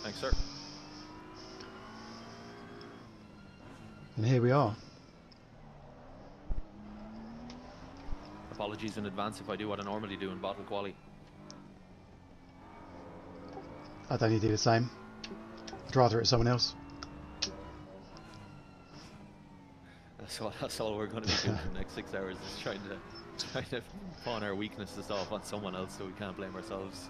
Thanks, sir. And here we are. Apologies in advance if I do what I normally do in bottle quali. I'd only do the same. I'd rather it's someone else. That's all we're going to be doing for the next 6 hours is trying to pawn our weaknesses off on someone else so we can't blame ourselves.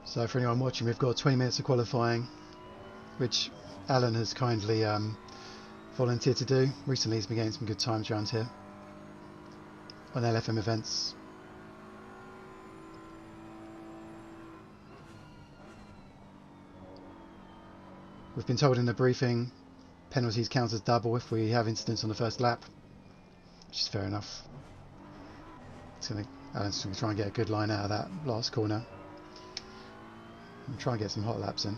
So for anyone watching, we've got 20 minutes of qualifying, which Alan has kindly volunteered to do. Recently he's been getting some good times around here on LFM events. We've been told in the briefing penalties count as double if we have incidents on the first lap, which is fair enough. Alan's going to try and get a good line out of that last corner and try and get some hot laps in.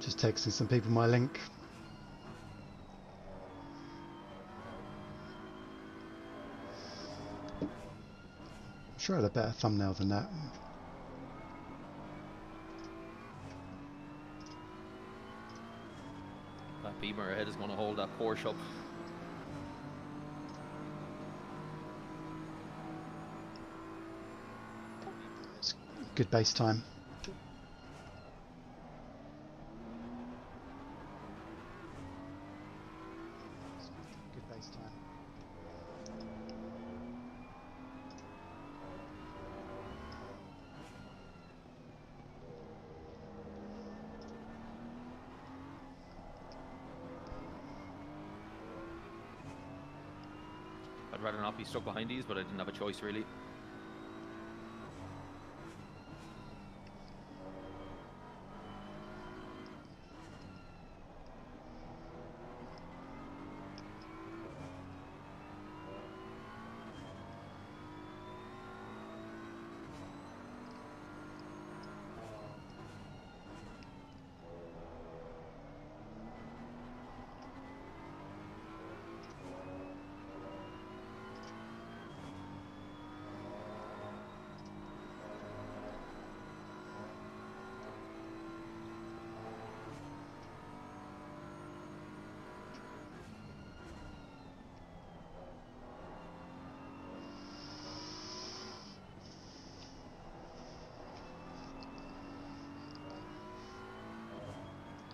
Just texting some people my link. I'm sure I had a better thumbnail than that. That Beamer ahead is going to hold that Porsche up. It's good base time. I'd rather not be stuck behind these, but I didn't have a choice really.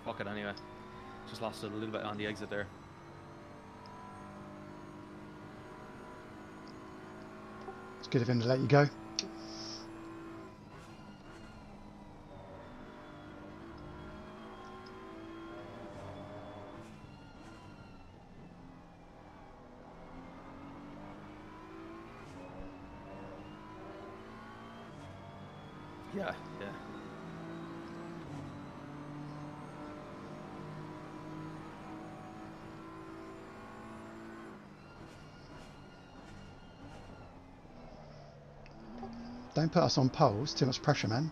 Fuck it anyway. Just lost it a little bit on the exit there. It's good of him to let you go. Yeah, yeah. Don't put us on poles. Too much pressure, man.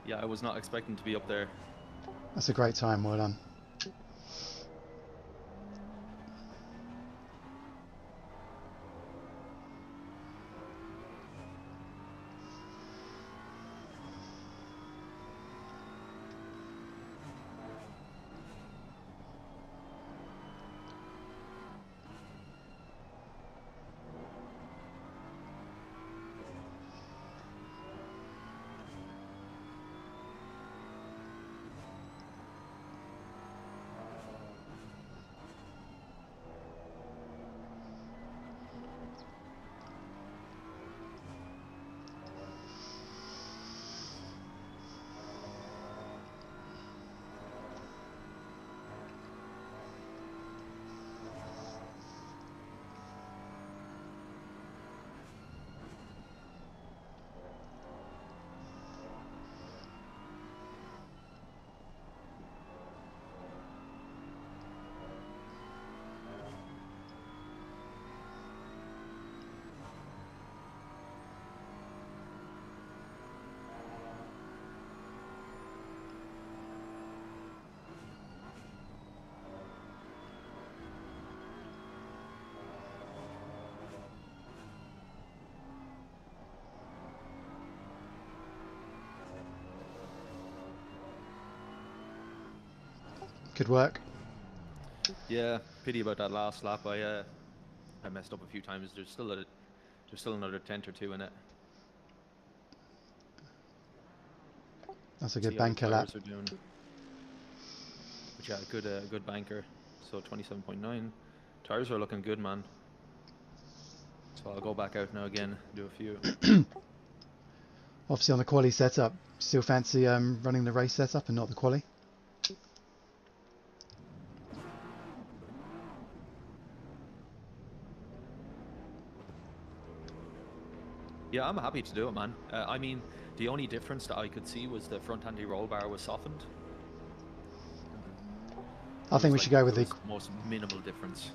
Yeah, I was not expecting to be up there. That's a great time. Well done. Good work. Yeah, pity about that last lap. I messed up a few times. There's still another tenth or two in it. That's a good See how the banker lap. tires are doing. But yeah, good banker. So 27.9. Tires are looking good, man. So I'll go back out now again, do a few. Obviously on the quali setup, still fancy running the race setup and not the quali? Yeah, I'm happy to do it, man. I mean, the only difference that I could see was the front anti-roll bar was softened. I think we should go with the most minimal difference.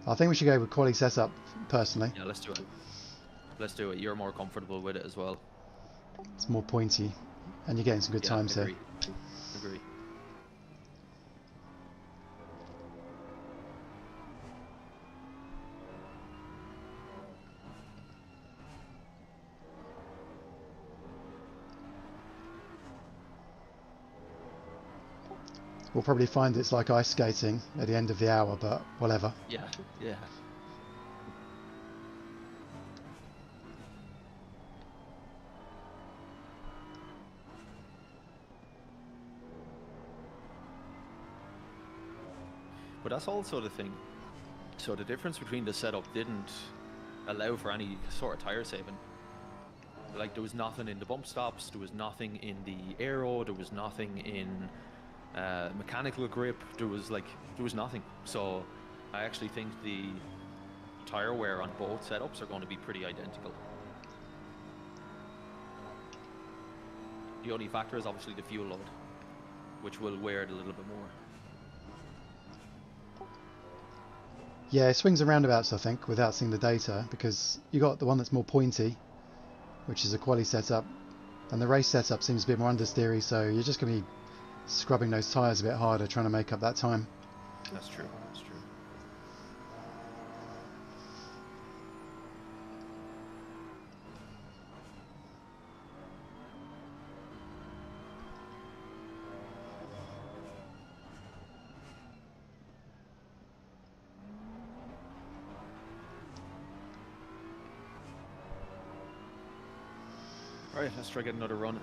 I think we should go with quali setup personally. Yeah, let's do it. Let's do it. You're more comfortable with it as well. It's more pointy and you're getting some good times here. Agree. We'll probably find it's like ice skating at the end of the hour, but whatever. Yeah, yeah. But that's also the thing. So the difference between the setup didn't allow for any sort of tire saving. Like there was nothing in the bump stops, there was nothing in the aero, there was nothing in mechanical grip, there was nothing. So I actually think the tire wear on both setups are going to be pretty identical. The only factor is obviously the fuel load, which will wear it a little bit more. Yeah, it swings and roundabouts, I think, without seeing the data, because you got the one that's more pointy, which is a quali setup, and the race setup seems a bit more understeery, so you're just going to be scrubbing those tyres a bit harder, trying to make up that time. That's true. That's true. Right, let's try get another run.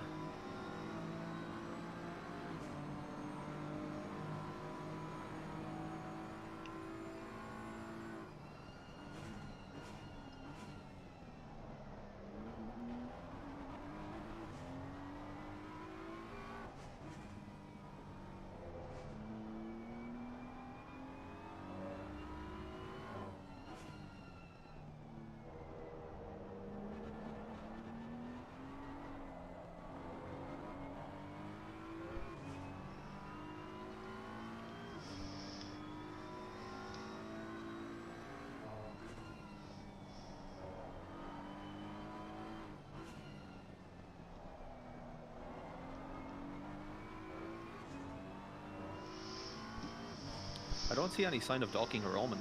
I don't see any sign of docking or Roman.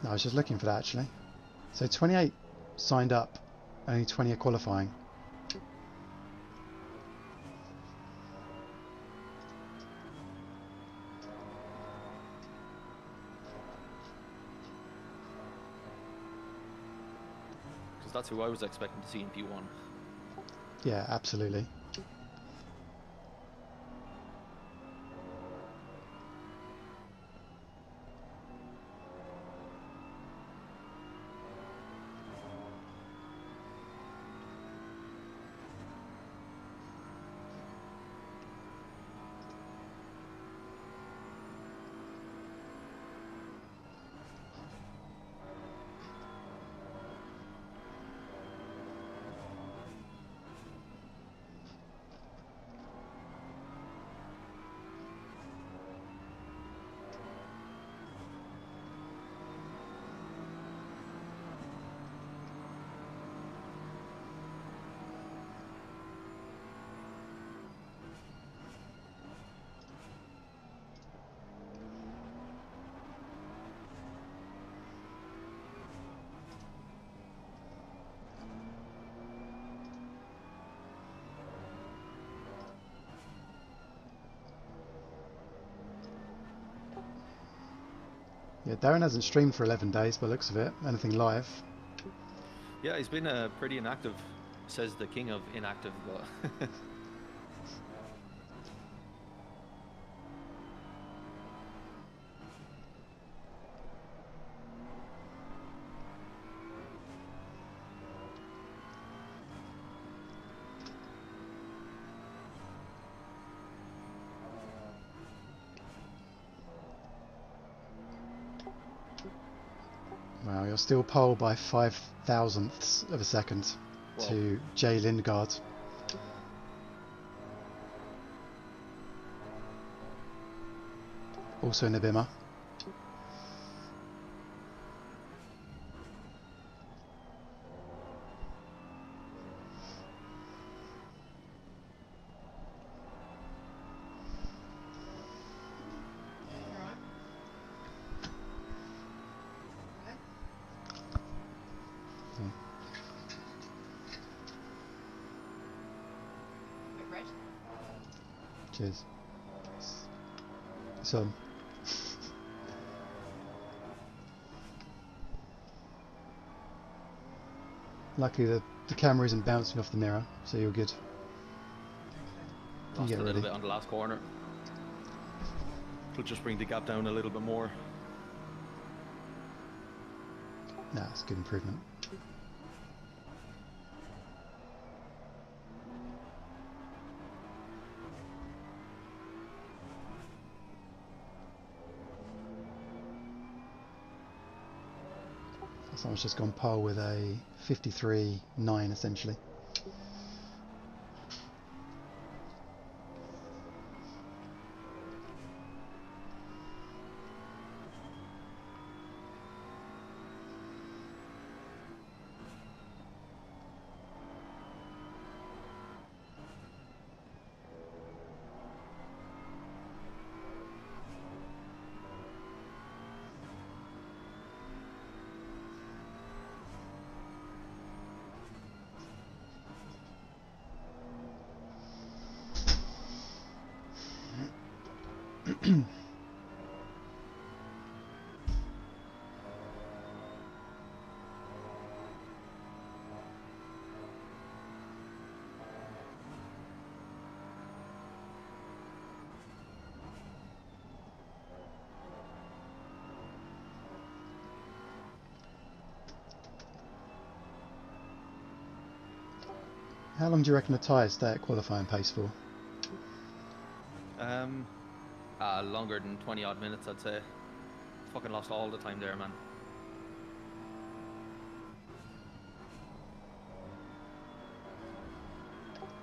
No, I was just looking for that actually. So 28 signed up, only 20 are qualifying. Because that's who I was expecting to see in P1. Yeah, absolutely. Yeah, Darren hasn't streamed for 11 days by the looks of it. Anything live. Yeah, he's been pretty inactive, says the king of inactive, but Wow, you're still pole by 5,000ths of a second to Jay Lindgaard. Also in the Bimmer. Cheers. It's on. Luckily the camera isn't bouncing off the mirror, so you're good. lost a little bit on the last corner. It'll just bring the gap down a little bit more. Nah, it's a good improvement. Someone's just gone pole with a 53.9 essentially. How long do you reckon the tyres stay at qualifying pace for? Longer than 20 odd minutes, I'd say. Fucking lost all the time there, man.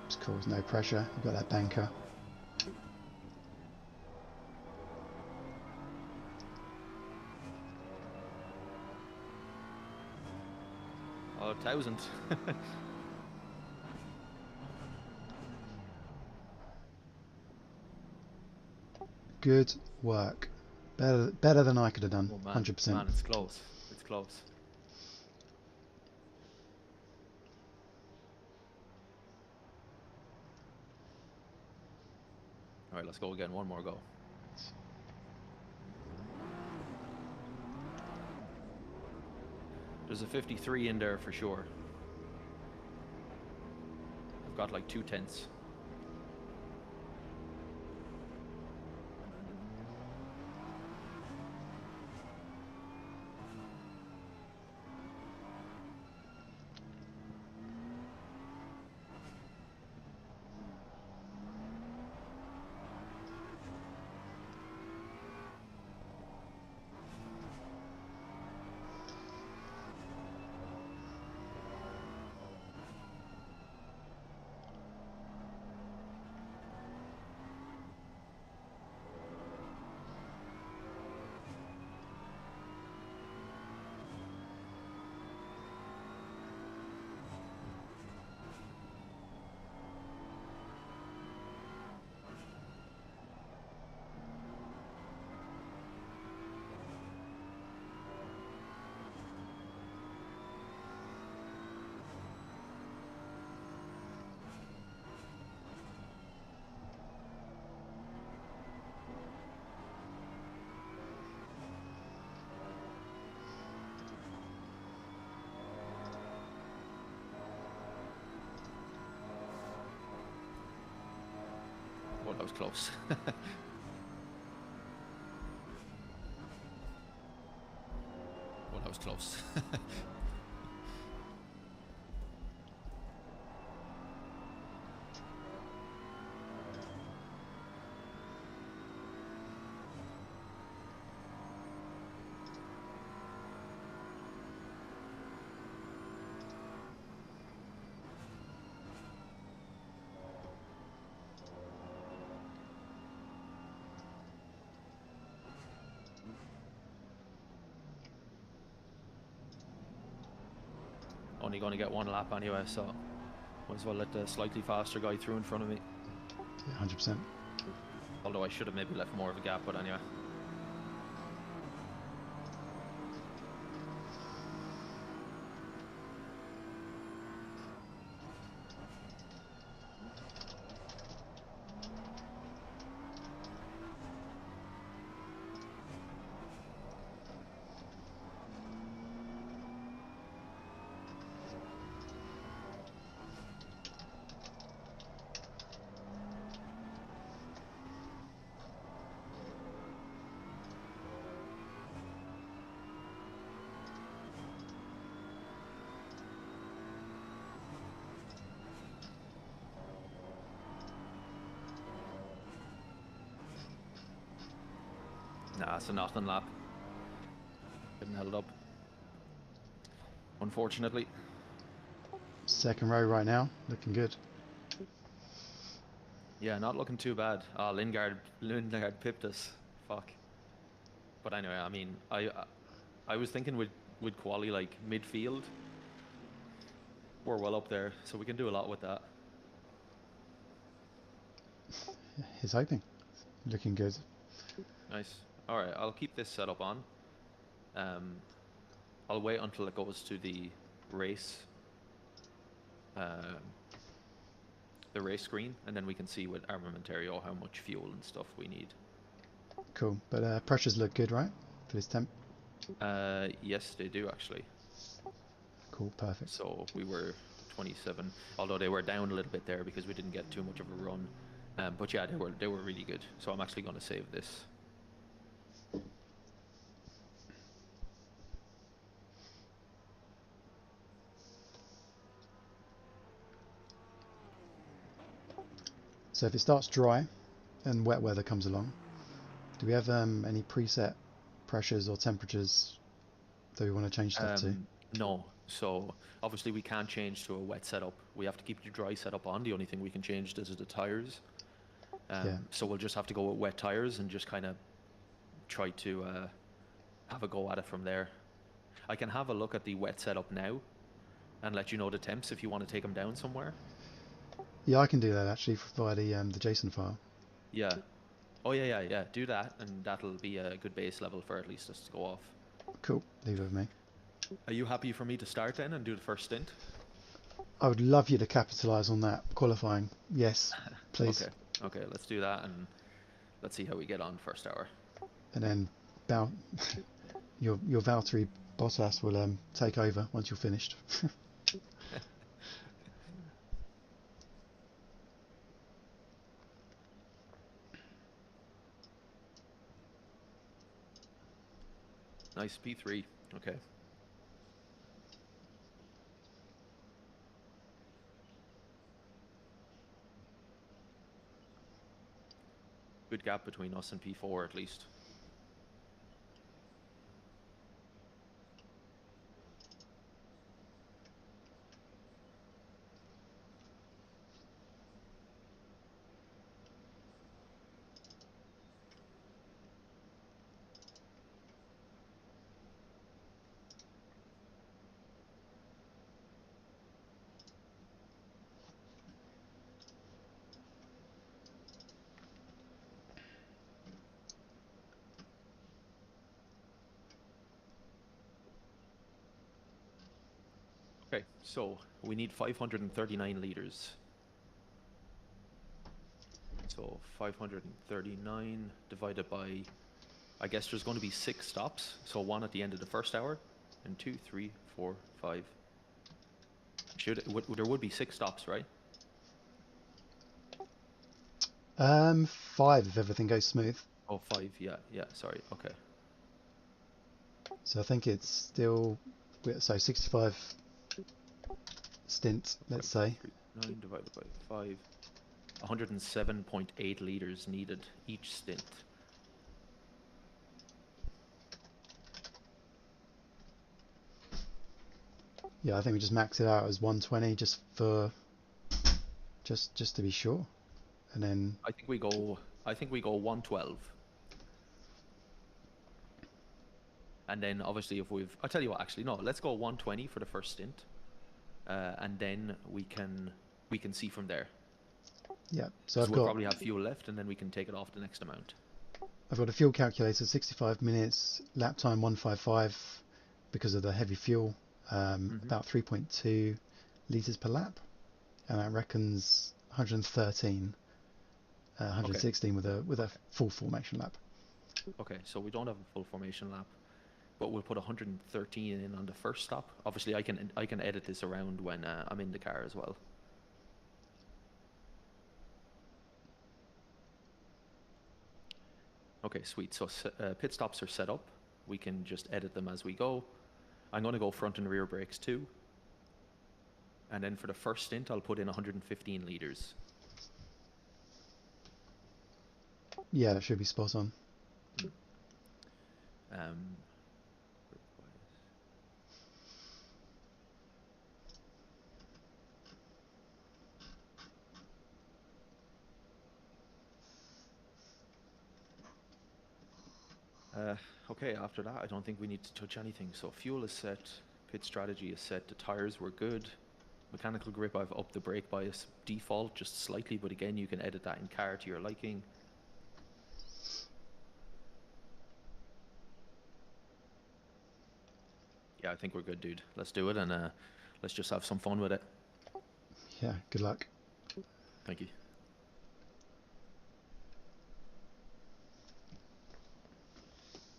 Just cause no pressure. You've got that banker. Oh, 1,000. Good work. Better than I could have done. Oh man, 100%. man, it's close. It's close. All right, let's go again. One more go. There's a 53 in there for sure. I've got like 2/10. Oh, that was close. Oh, that was close. Only going to get one lap anyway, so might as well let the slightly faster guy through in front of me. Yeah, 100%. Although I should have maybe left more of a gap, but anyway. Nah, it's a nothing lap. Getting held up. Unfortunately. Second row right now. Looking good. Yeah, not looking too bad. Oh, Lingard pipped us. Fuck. But anyway, I mean, I was thinking with quali like midfield, we're well up there, so we can do a lot with that. He's hoping. Looking good. Nice. All right, I'll keep this setup on. I'll wait until it goes to the race screen, and then we can see with Armamentario how much fuel and stuff we need. Cool. But pressures look good, right? For this temp? Yes, they do actually. Cool, perfect. So we were 27, although they were down a little bit there because we didn't get too much of a run. But yeah, they were really good. So I'm actually going to save this. So if it starts dry and wet weather comes along, do we have any preset pressures or temperatures that we want to change stuff to? No. So obviously we can't change to a wet setup. We have to keep the dry setup on. The only thing we can change is the tires. Yeah. So we'll just have to go with wet tires and just kind of try to have a go at it from there. I can have a look at the wet setup now and let you know the temps if you want to take them down somewhere. Yeah, I can do that actually via the JSON file. Yeah. Oh yeah. Do that, and that'll be a good base level for at least us to go off. Cool. Leave it with me. Are you happy for me to start then and do the first stint? I would love you to capitalise on that qualifying. Yes, please. Okay. Let's do that, and let's see how we get on first hour. And then your Valtteri Bottas will take over once you're finished. Nice P3. Okay. Good gap between us and P4 at least. Okay, so we need 539 liters. So 539 divided by, I guess there's going to be 6 stops. So 1 at the end of the first hour, and 2, 3, 4, 5. There would be 6 stops, right? 5 if everything goes smooth. Oh, 5, yeah, sorry, okay. So I think it's still, so 65 stint, let's say. 9 divided by 5. 107.8 liters needed each stint. Yeah, I think we just max it out as 120 just for, just to be sure. And then I think we go 112. And then obviously I'll tell you what, actually, no, let's go 120 for the first stint. And then we can see from there. yeah, so We'll probably have fuel left, and then we can take it off the next amount. I've got a fuel calculator, 65 minutes, lap time 155 because of the heavy fuel, about 3.2 litres per lap, and that reckons 113, 116 with a full formation lap. Okay, so we don't have a full formation lap, but we'll put 113 in on the first stop. Obviously, I can edit this around when I'm in the car as well. Okay, sweet. So pit stops are set up. We can just edit them as we go. I'm going to go front and rear brakes too. And then for the first stint, I'll put in 115 liters. Yeah, that should be spot on. Okay, after that, I don't think we need to touch anything. So fuel is set, pit strategy is set, the tires were good. Mechanical grip, I've upped the brake bias default just slightly, but again, you can edit that in car to your liking. Yeah, I think we're good, dude. Let's do it, and let's just have some fun with it. Yeah, good luck. Thank you.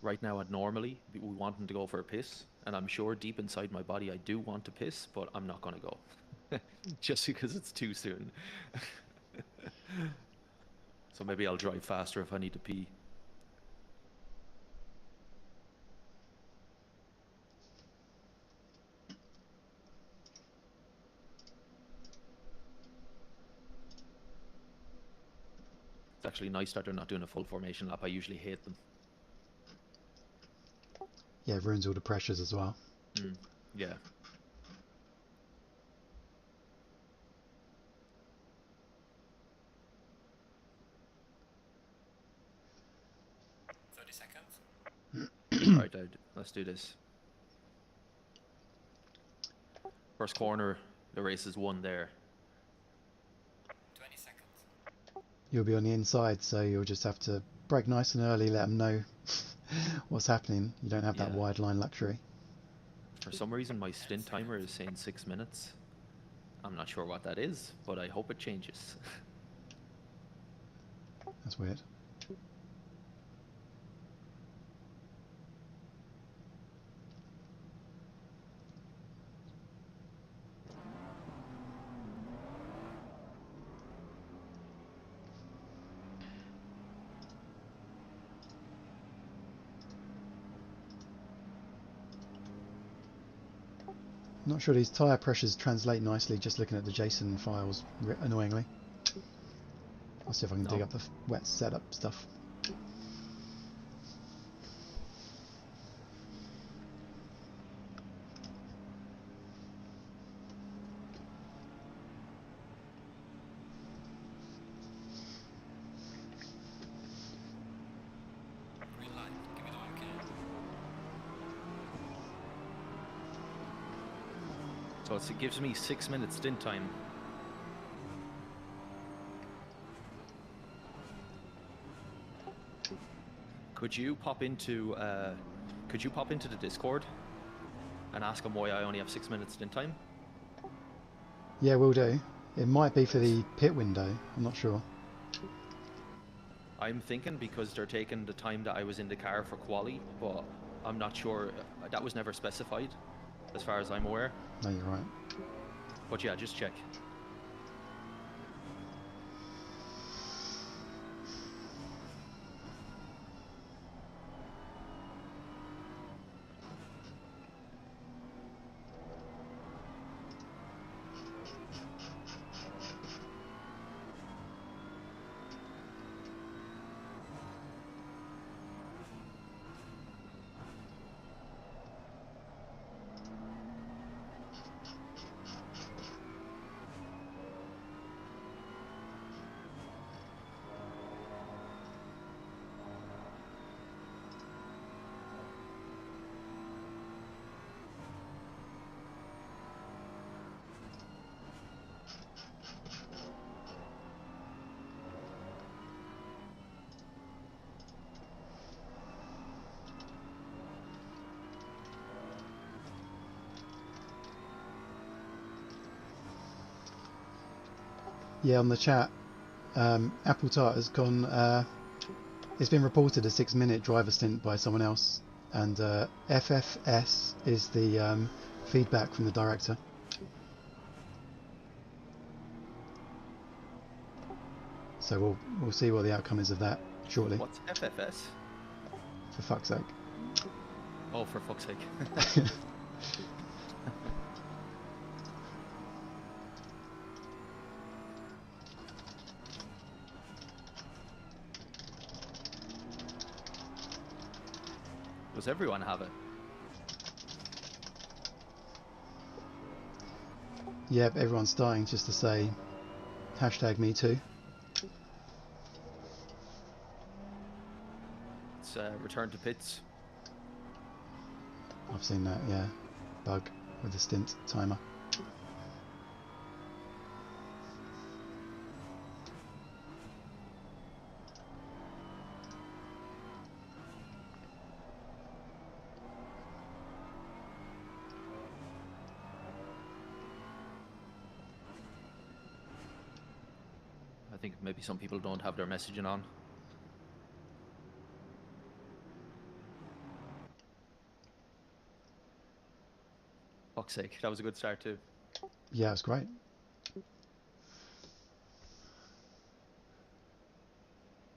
Right now, normally, we want him to go for a piss, and I'm sure deep inside my body I do want to piss, but I'm not going to go. Just because it's too soon. So maybe I'll drive faster if I need to pee. actually nice that they're not doing a full formation lap. I usually hate them. Yeah, it ruins all the pressures as well. Yeah. Alright, let's do this. First corner, the race is won there. 20 seconds. You'll be on the inside, so you'll just have to brake nice and early, let them know what's happening. You don't have that wide line luxury. For some reason, my stint timer is saying 6 minutes. I'm not sure what that is, but I hope it changes. That's weird. Not sure these tyre pressures translate nicely just looking at the JSON files, annoyingly. I'll see if I can dig up the wet setup stuff. Green light. Give me the one you can. So it gives me 6 minutes stint time. Could you pop into the Discord and ask them why I only have 6 minutes stint time? Yeah, will do. It might be for the pit window, I'm not sure. I'm thinking because they're taking the time that I was in the car for quali, but I'm not sure. That was never specified, as far as I'm aware. No, you're right. But yeah, just check. Yeah, on the chat, Apple Tart has gone. It's been reported a 6-minute driver stint by someone else, and FFS is the feedback from the director. So we'll see what the outcome is of that shortly. What's FFS? For fuck's sake. Oh, for fuck's sake. Does everyone have it? Yep, everyone's starting just to say #MeToo. It's return to pits. I've seen that, yeah. Bug with the stint timer. I think maybe some people don't have their messaging on. Fuck's sake, that was a good start too. Yeah, it's great.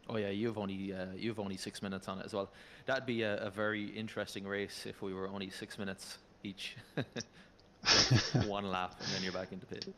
Oh yeah, you've only 6 minutes on it as well. That'd be a very interesting race if we were only 6 minutes each. One lap and then you're back into pit.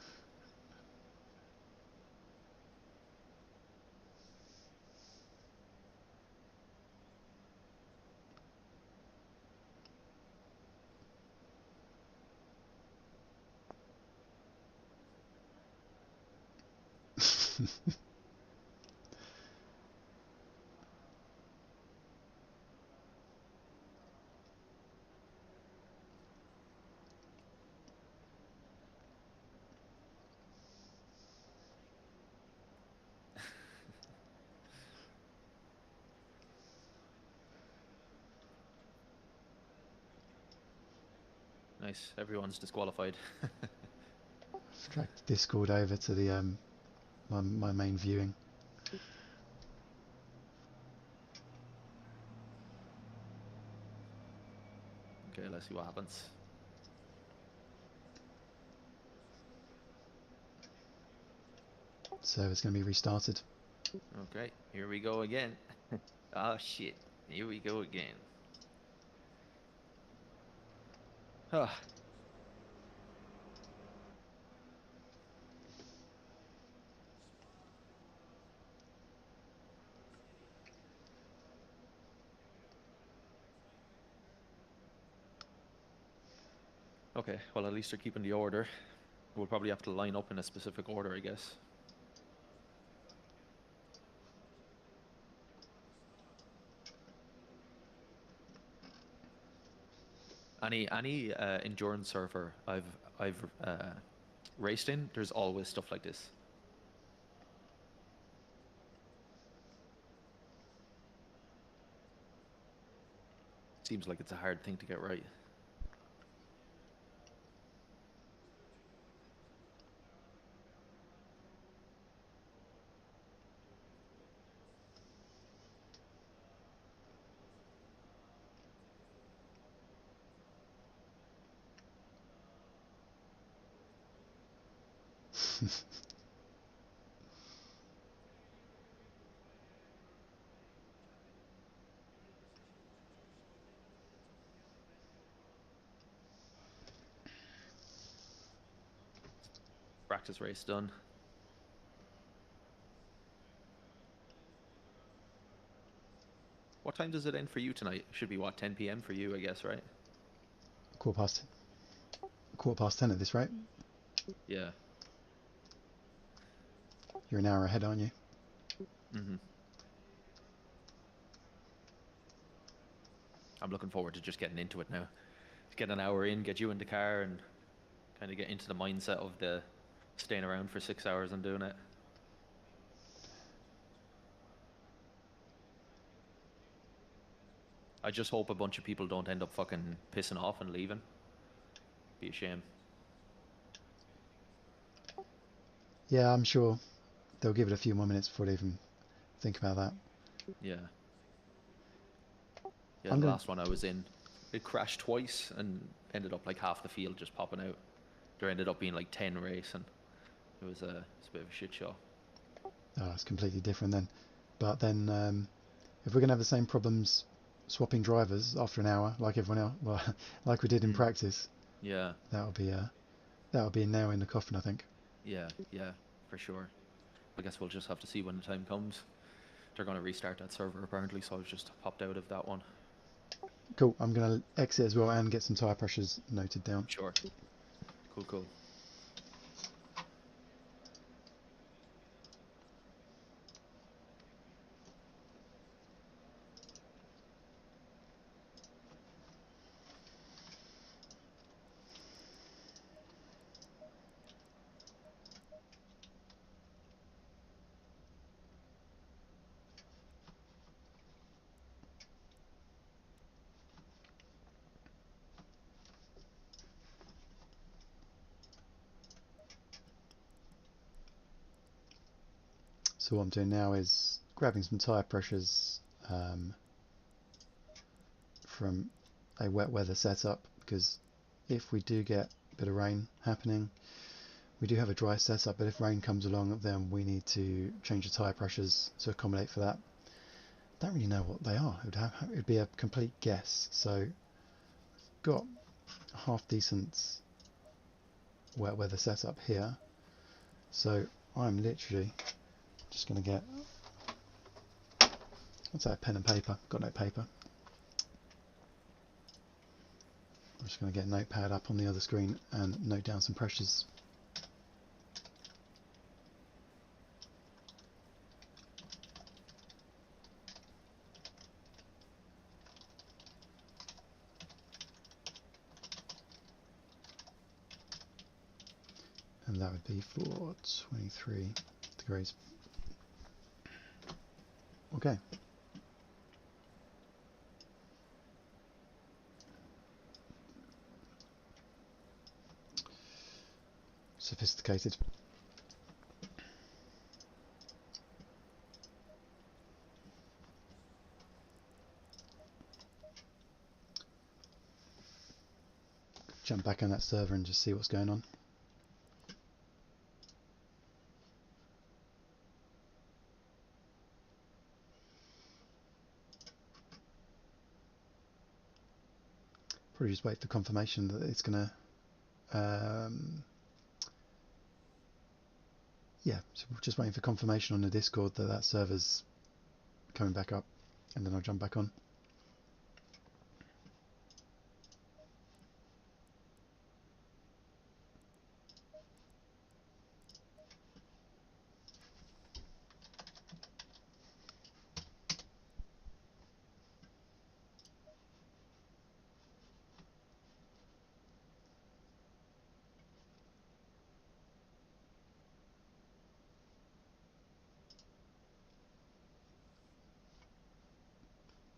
Nice. Everyone's disqualified. I've dragged Discord over to the my main viewing. Okay, let's see what happens. Server's going to be restarted. Okay, here we go again. Oh shit, here we go again. Ah. Okay, well at least they're keeping the order. We'll probably have to line up in a specific order, I guess. Any endurance surfer I've raced in, there's always stuff like this. Seems like it's a hard thing to get right. Practice race done. What time does it end for you tonight? Should be what, 10 p.m. for you, I guess, right? Quarter past 10 at this rate. Yeah. You're an hour ahead, aren't you? Mm-hmm. I'm looking forward to just getting into it now. Get an hour in, get you in the car, and kind of get into the mindset of the staying around for 6 hours and doing it. I just hope a bunch of people don't end up fucking pissing off and leaving. Be a shame. Yeah, I'm sure they'll give it a few more minutes before they even think about that. Yeah. Yeah, the last one I was in, it crashed twice and ended up like half the field just popping out. There ended up being like 10 racing. It's a bit of a shit show. Oh, it's completely different then. But then, if we're going to have the same problems swapping drivers after an hour, like everyone else, well, like we did in practice, yeah, that'll be a nail in the coffin, I think. Yeah, for sure. I guess we'll just have to see when the time comes. They're going to restart that server apparently, so I've just popped out of that one. Cool. I'm going to exit as well and get some tyre pressures noted down. Sure. Cool. So what I'm doing now is grabbing some tyre pressures from a wet weather setup, because if we do get a bit of rain happening, we do have a dry setup, but if rain comes along, then we need to change the tyre pressures to accommodate for that. Don't really know what they are. It would be a complete guess. So got a half decent wet weather setup here. So I'm literally just going to get, what's that, pen and paper? Got no paper. I'm just going to get a notepad up on the other screen and note down some pressures. and that would be for 23 degrees. Okay. Sophisticated. Jump back on that server and just see what's going on. Probably just wait for confirmation that it's gonna yeah, so we're just waiting for confirmation on the Discord that that server's coming back up, and then I'll jump back on.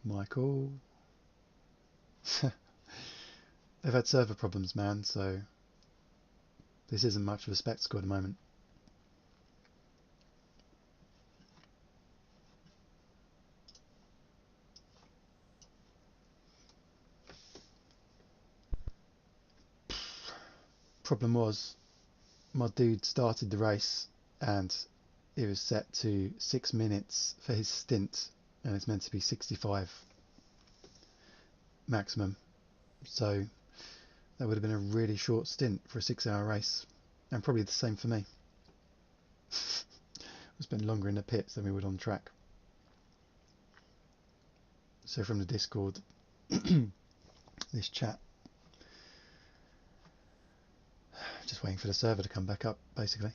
Michael. They've had server problems, man, so this isn't much of a spectacle at the moment. Problem was, my dude started the race and it was set to 6 minutes for his stint, and it's meant to be 65 maximum, so that would have been a really short stint for a 6-hour race, and probably the same for me. We spent longer in the pits than we would on track. So from the Discord, this chat, just waiting for the server to come back up, basically.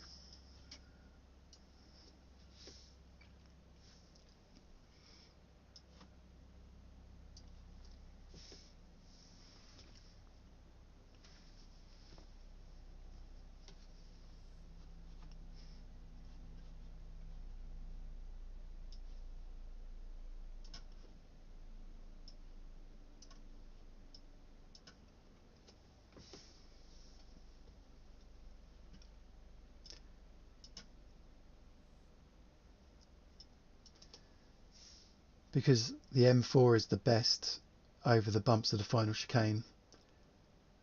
Because the M4 is the best over the bumps of the final chicane,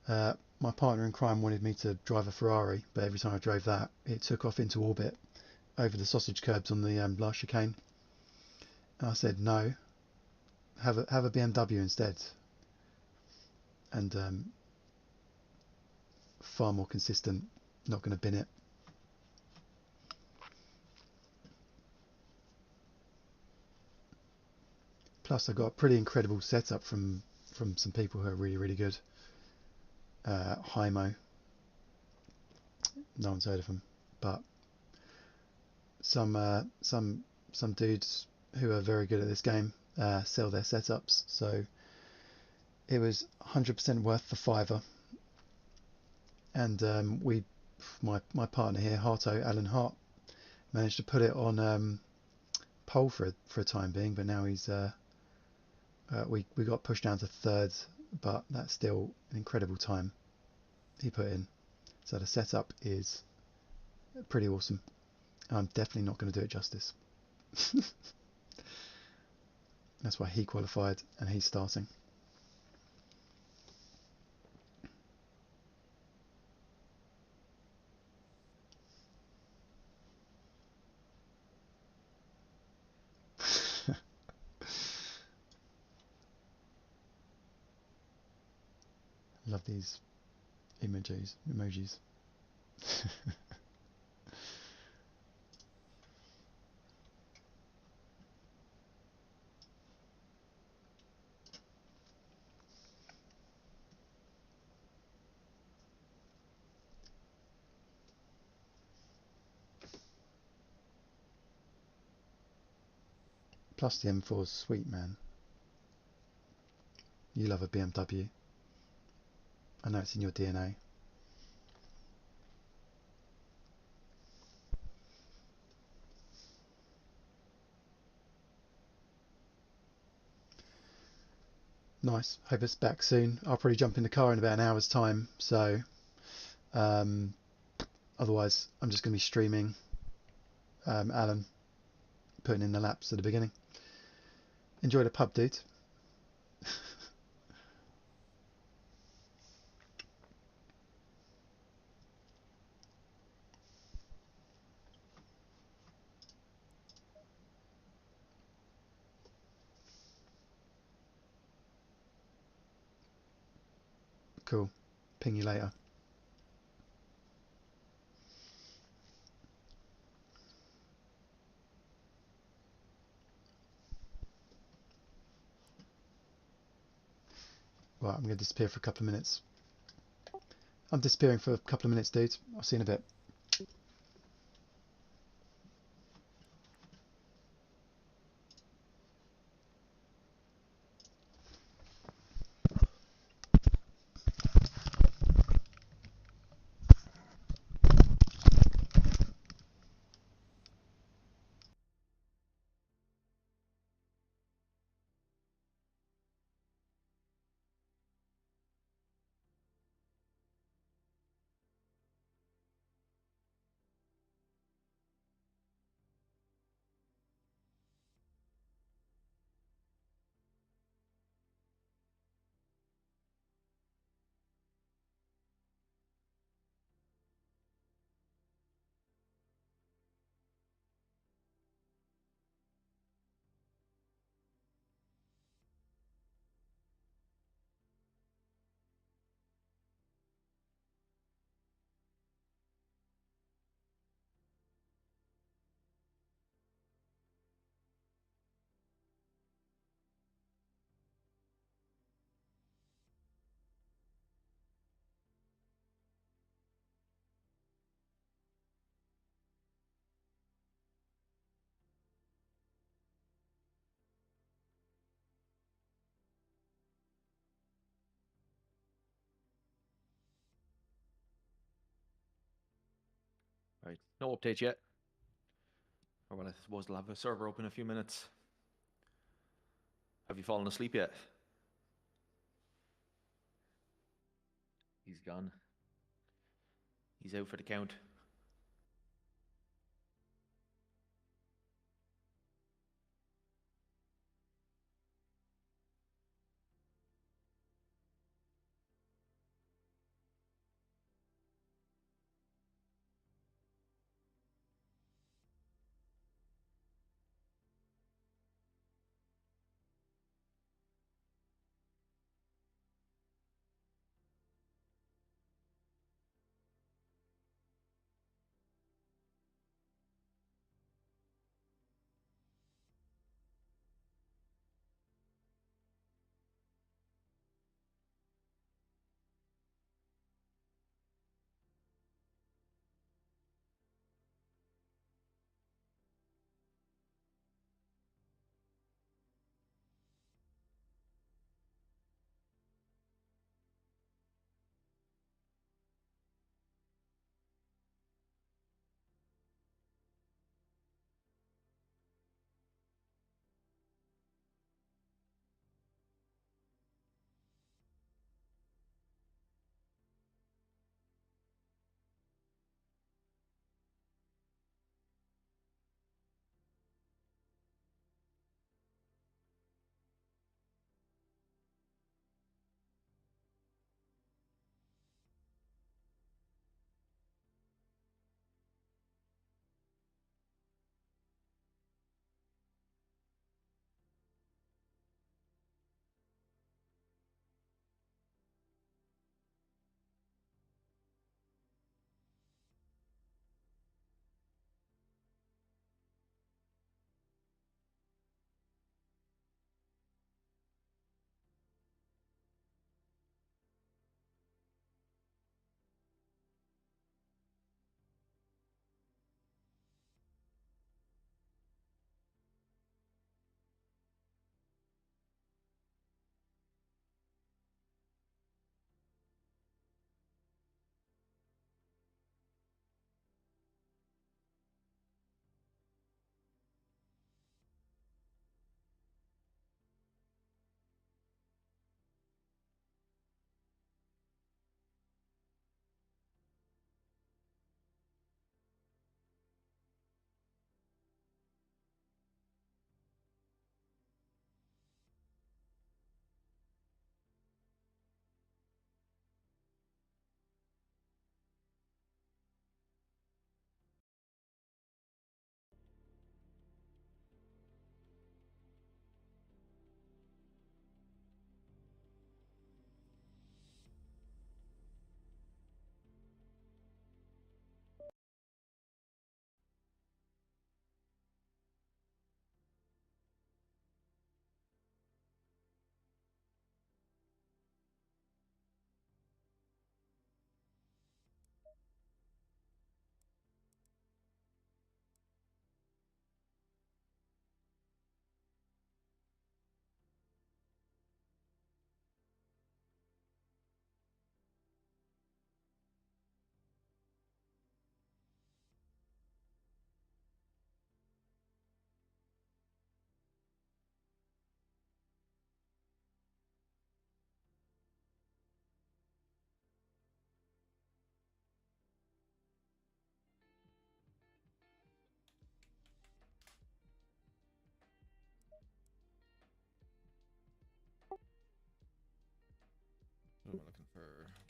my partner in crime wanted me to drive a Ferrari, but every time I drove that, it took off into orbit over the sausage curbs on the last chicane. And I said, no, have a BMW instead. And far more consistent, not going to bin it. Plus I got a pretty incredible setup from some people who are really, really good. Hymo, no one's heard of them, but some dudes who are very good at this game sell their setups, so it was 100% worth the $5. And my partner here, Harto, Alan Hart, managed to put it on pole for a time being, but now he's we got pushed down to third, but that's still an incredible time he put in. So the setup is pretty awesome. I'm definitely not going to do it justice. That's why he qualified and he's starting. Love these emojis. Plus the M4's sweet, man. You love a BMW. I know it's in your DNA. Nice. Hope it's back soon. I'll probably jump in the car in about an hour's time. So, otherwise, I'm just going to be streaming Alan putting in the laps at the beginning. Enjoy the pub, dude. Cool. Ping you later. Right, I'm going to disappear for a couple of minutes. I'm disappearing for a couple of minutes, dude. I'll see you in a bit. Right, no update yet. Or well, I suppose they'll have a server open in a few minutes. Have you fallen asleep yet? He's gone. He's out for the count.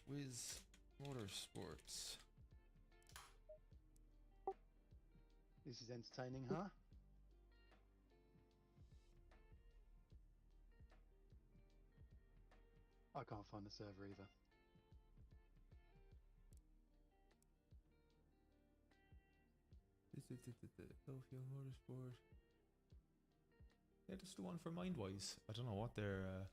Whiz Motorsports. This is entertaining, huh? I can't find the server either. Tokyo Motorsport. Yeah, just the one for Mindwise. I don't know what they're.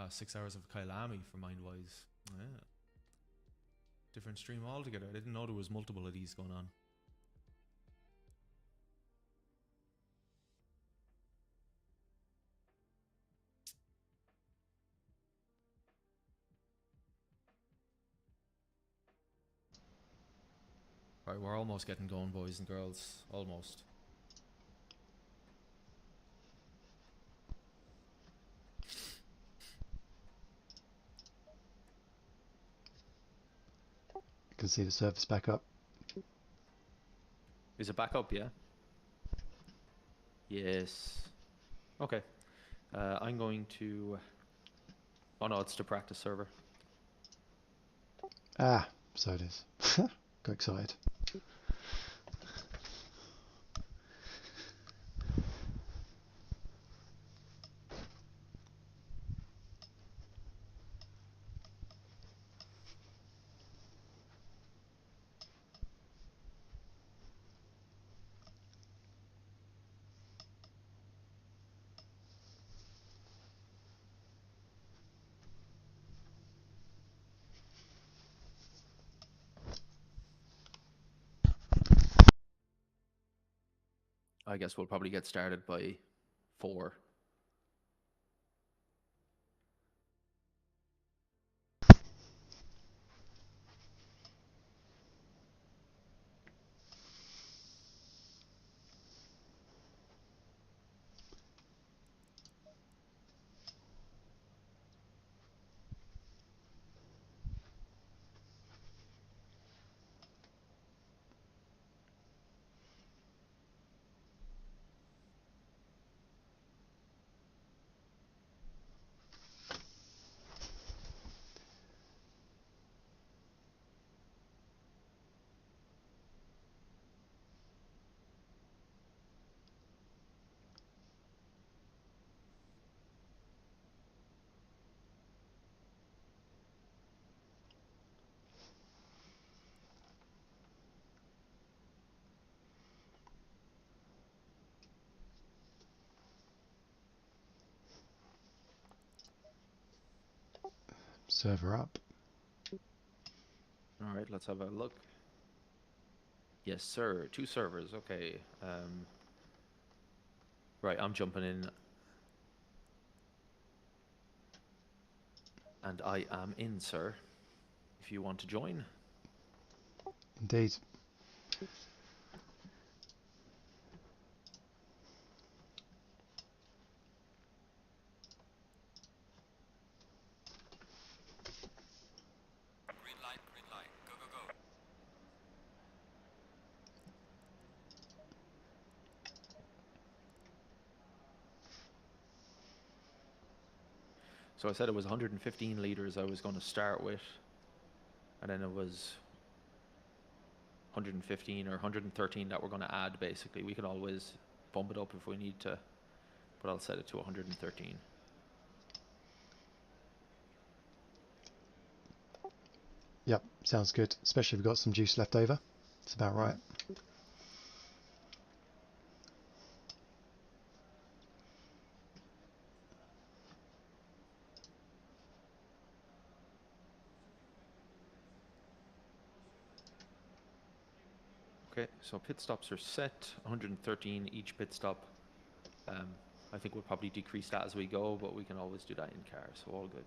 6 hours of Kailami for Mindwise. Yeah. Different stream altogether. I didn't know there was multiple of these going on. Right, we're almost getting going, boys and girls. Almost. You can see the server's back up. Is it back up, yeah? Yes. Okay. I'm going to... Oh no, it's the practice server. Ah, so it is. Got excited. I guess we'll probably get started by 4. Server up. Alright, let's have a look. Yes, sir. 2 servers. Okay. Right, I'm jumping in. And I am in, sir. If you want to join. Indeed. Green light, green light. Go, go, go. So I said it was 115 litres I was going to start with. And then it was 115 or 113 that we're going to add, basically. We can always bump it up if we need to. But I'll set it to 113. Yep, sounds good. Especially if we've got some juice left over. It's about right. Okay, so pit stops are set. 113 each pit stop. I think we'll probably decrease that as we go, but we can always do that in car, so all good.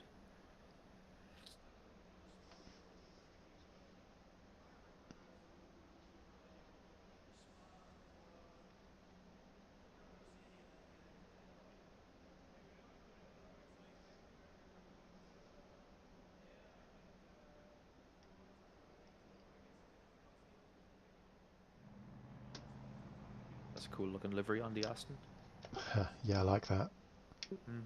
That's a cool looking livery on the Aston. Yeah, I like that. Mm.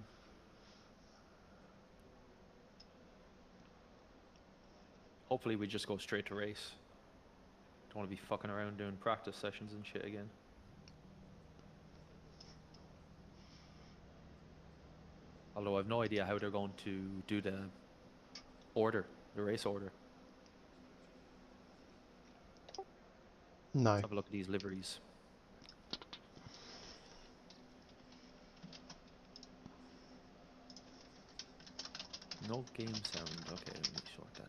Hopefully we just go straight to race. Don't want to be fucking around doing practice sessions and shit again. Although I've no idea how they're going to do the race order. No. Let's have a look at these liveries. No game sound. Okay, let me sort that.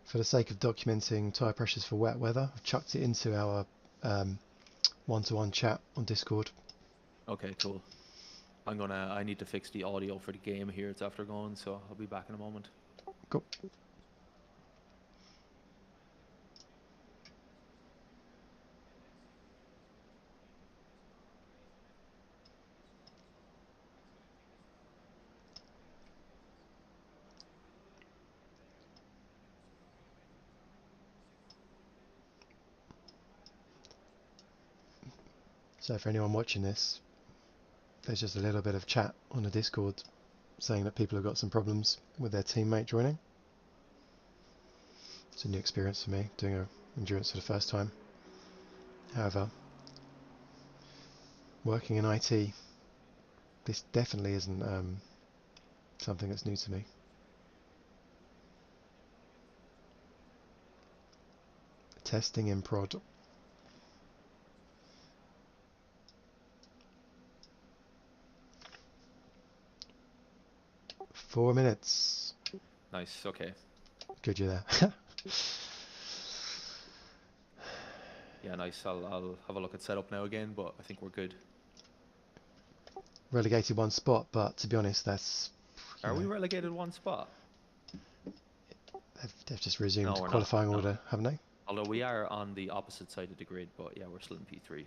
For the sake of documenting tyre pressures for wet weather, I've chucked it into our one-to-one chat on Discord. Okay, cool. I need to fix the audio for the game here. It's after going, so I'll be back in a moment. Cool. So for anyone watching this, there's just a little bit of chat on the Discord saying that people have got some problems with their teammate joining. It's a new experience for me, doing endurance for the first time. However, working in IT, this definitely isn't something that's new to me. Testing in prod. 4 minutes. Nice. Okay. Good, you're there. Yeah, nice. I'll have a look at setup now again, but I think we're good. Relegated one spot, but to be honest, that's... Are we relegated one spot? They've just resumed No, we're not. qualifying No. order, haven't they? Although we are on the opposite side of the grid, but yeah, we're still in P3.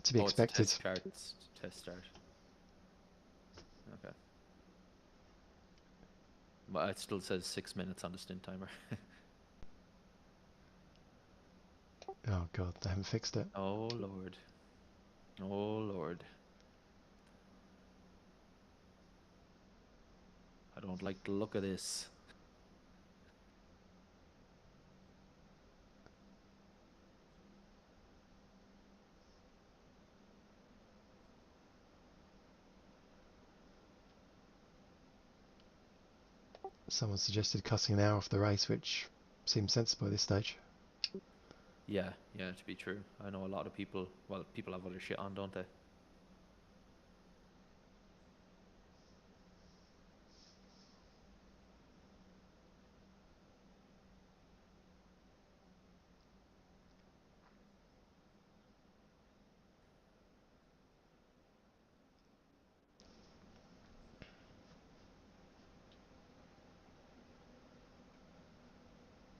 To be expected. It's a test start. Okay. But it still says 6 minutes on the stint timer. Oh god, they haven't fixed it. Oh lord. Oh lord. I don't like the look of this. Someone suggested cutting an hour off the race, which seems sensible at this stage. Yeah, to be true. I know a lot of people, well, people have other shit on, don't they?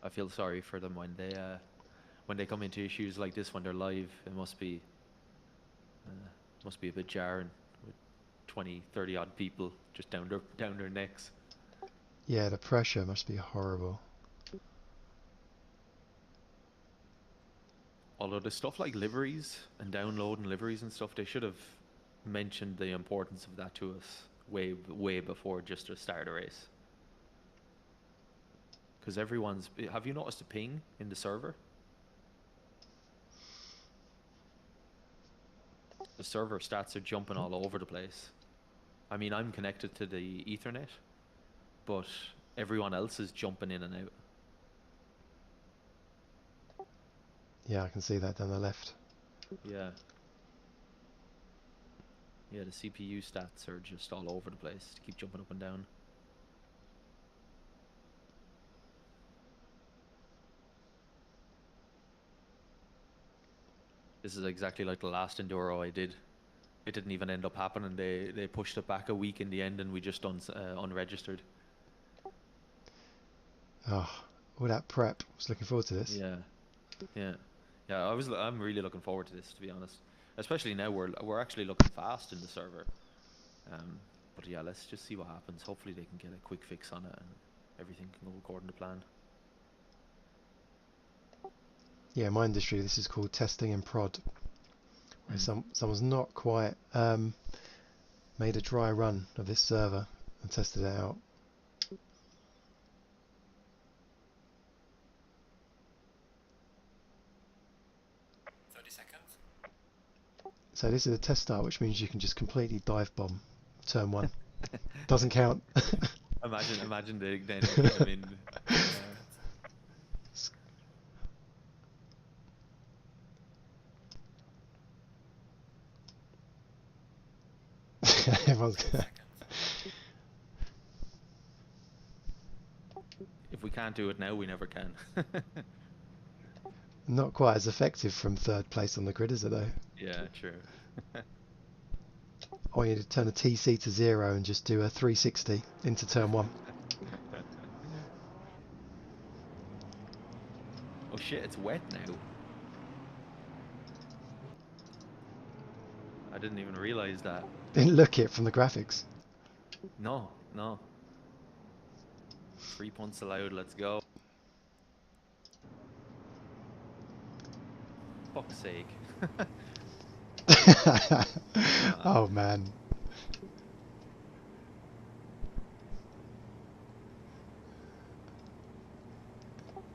I feel sorry for them when they come into issues like this when they're live. It must be a bit jarring with 20, 30 odd people just down their necks. Yeah, the pressure must be horrible. Although the stuff like liveries and downloading liveries and stuff, they should have mentioned the importance of that to us way before just to start a race. Because have you noticed a ping in the server? The server stats are jumping all over the place. I mean, I'm connected to the Ethernet, but everyone else is jumping in and out. Yeah, I can see that down the left. Yeah. Yeah, the CPU stats are just all over the place. Keep jumping up and down. This is exactly like the last enduro I did. It didn't even end up happening. They pushed it back a week in the end, and we just unregistered. Oh, all that prep. I was looking forward to this. Yeah, yeah, yeah. I'm really looking forward to this, to be honest. Especially now we're actually looking fast in the server. Um, but yeah, let's just see what happens. Hopefully they can get a quick fix on it and everything can go according to plan. Yeah, in my industry, this is called testing and prod, where Mm. someone's not quite made a dry run of this server and tested it out. seconds. So this is a test start, which means you can just completely dive bomb turn one. Doesn't count. Imagine they then get them in. Uh, Everyone's if we can't do it now, we never can. not quite as effective from third place on the grid, is it though? Yeah, true. I want you to turn a TC to 0 and just do a 360 into turn one. Oh shit, it's wet now. I didn't even realize that. Didn't look it from the graphics. No, no. 3 punts allowed, let's go. Fuck's sake. Oh man.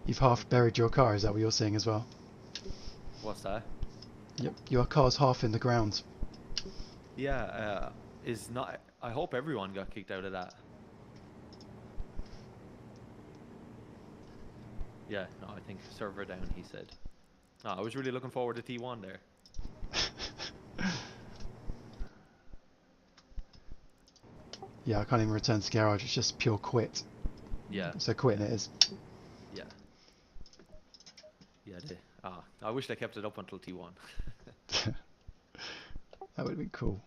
You've half buried your car, is that what you're saying as well? What's that? Yep, your car's half in the ground. Yeah, is not. I hope everyone got kicked out of that. Yeah, no, I think server down, he said. No, I was really looking forward to T1 there. Yeah, I can't even return to garage, it's just pure quit. Yeah. So quitting it is. Yeah. Yeah, I wish they kept it up until T1. That would have been cool.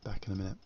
Back in a minute.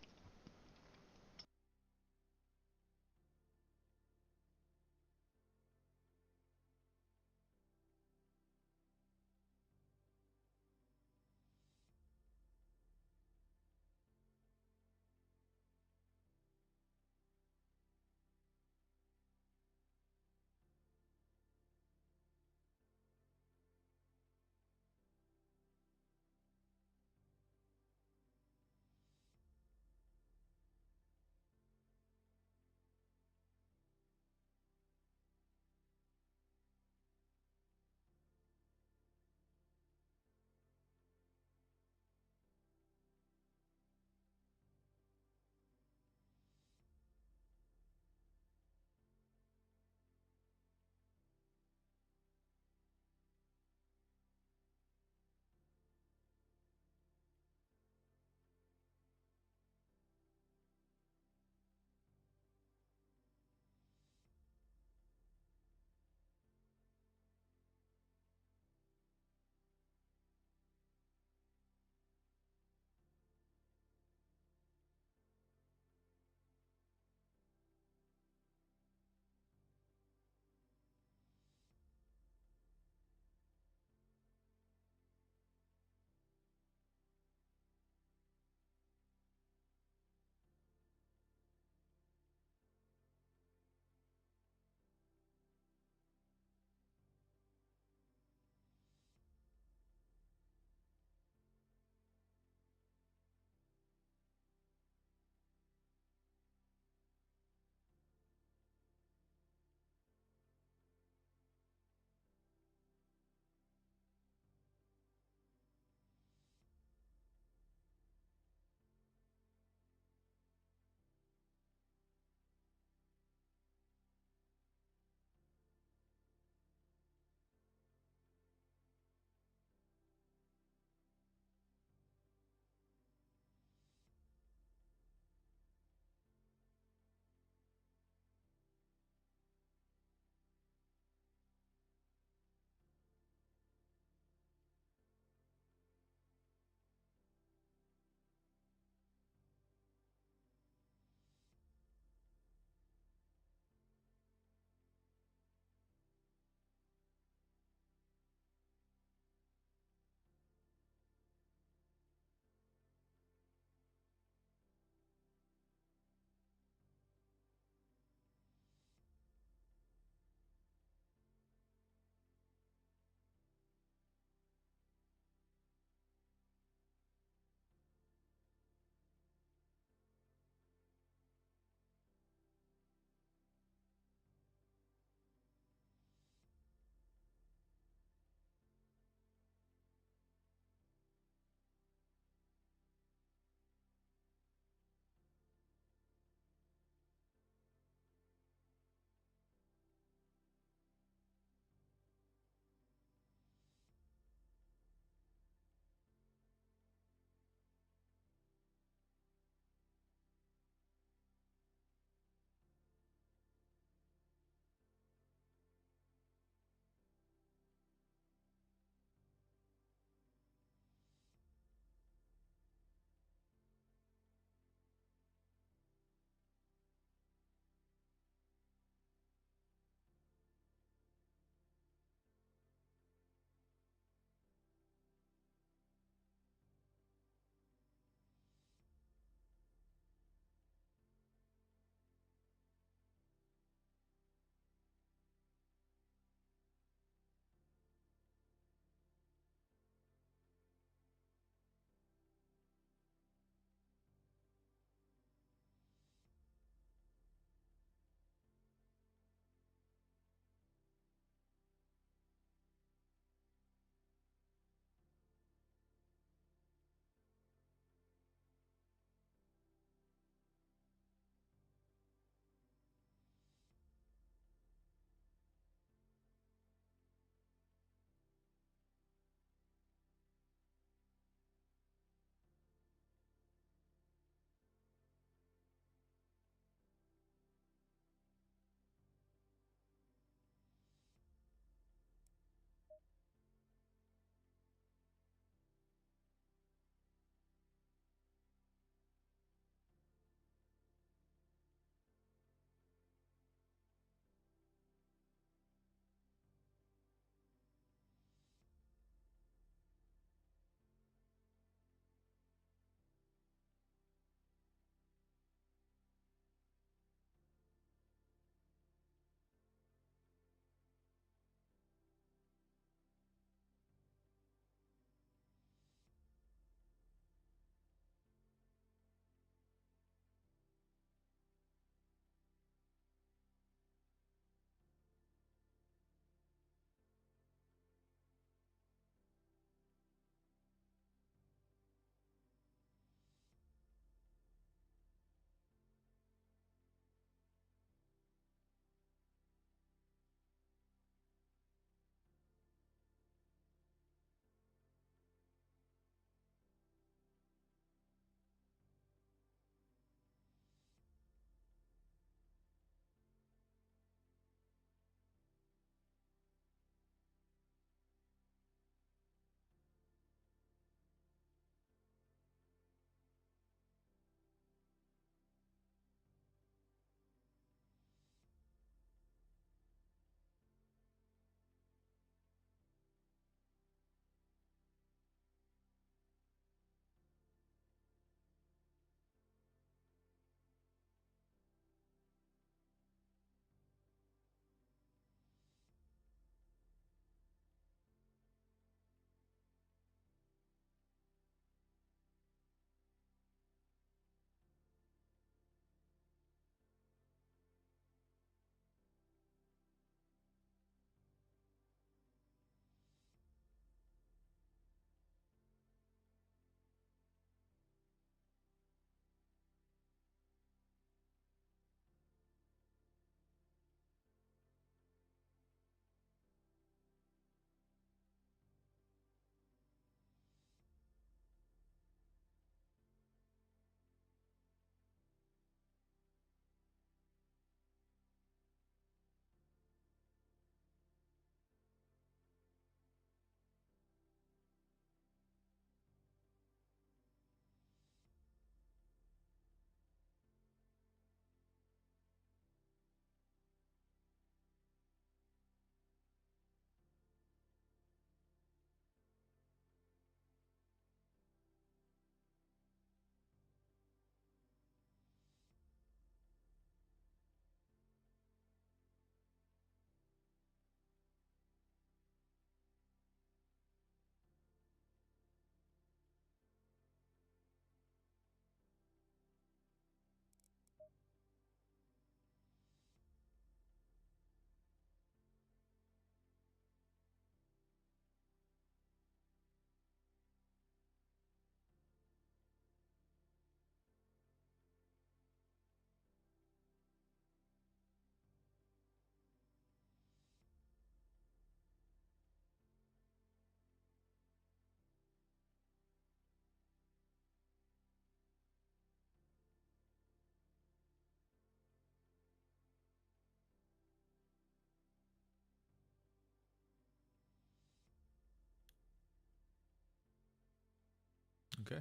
Okay.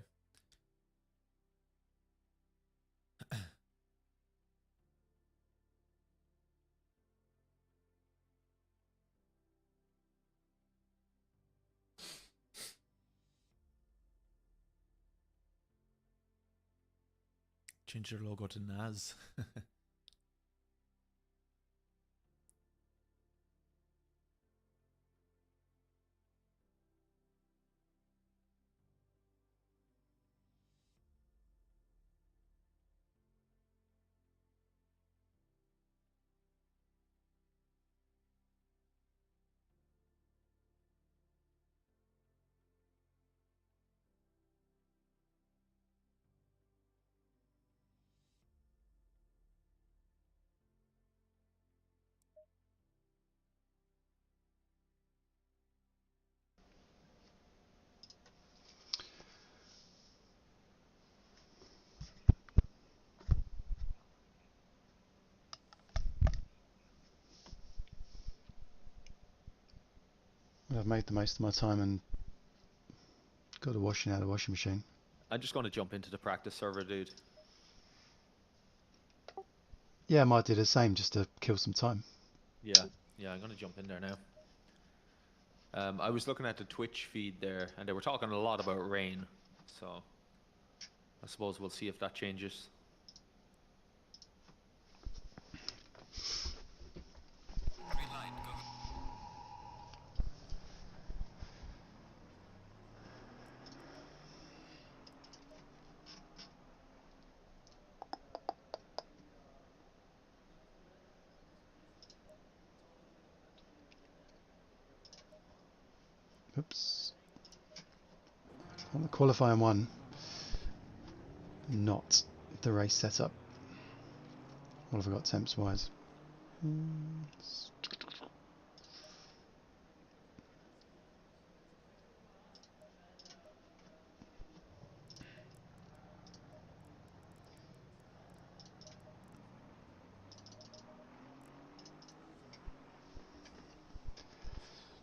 Change your logo to Naz. I've made the most of my time and got a washing out of the washing machine. I'm just going to jump into the practice server, dude. Yeah, I might do the same just to kill some time. Yeah, I'm going to jump in there now. I was looking at the Twitch feed there, and they were talking a lot about rain, so I suppose we'll see if that changes. Green light, go, go. Oops. On the qualifying one, not the race setup. What have I got temps wise?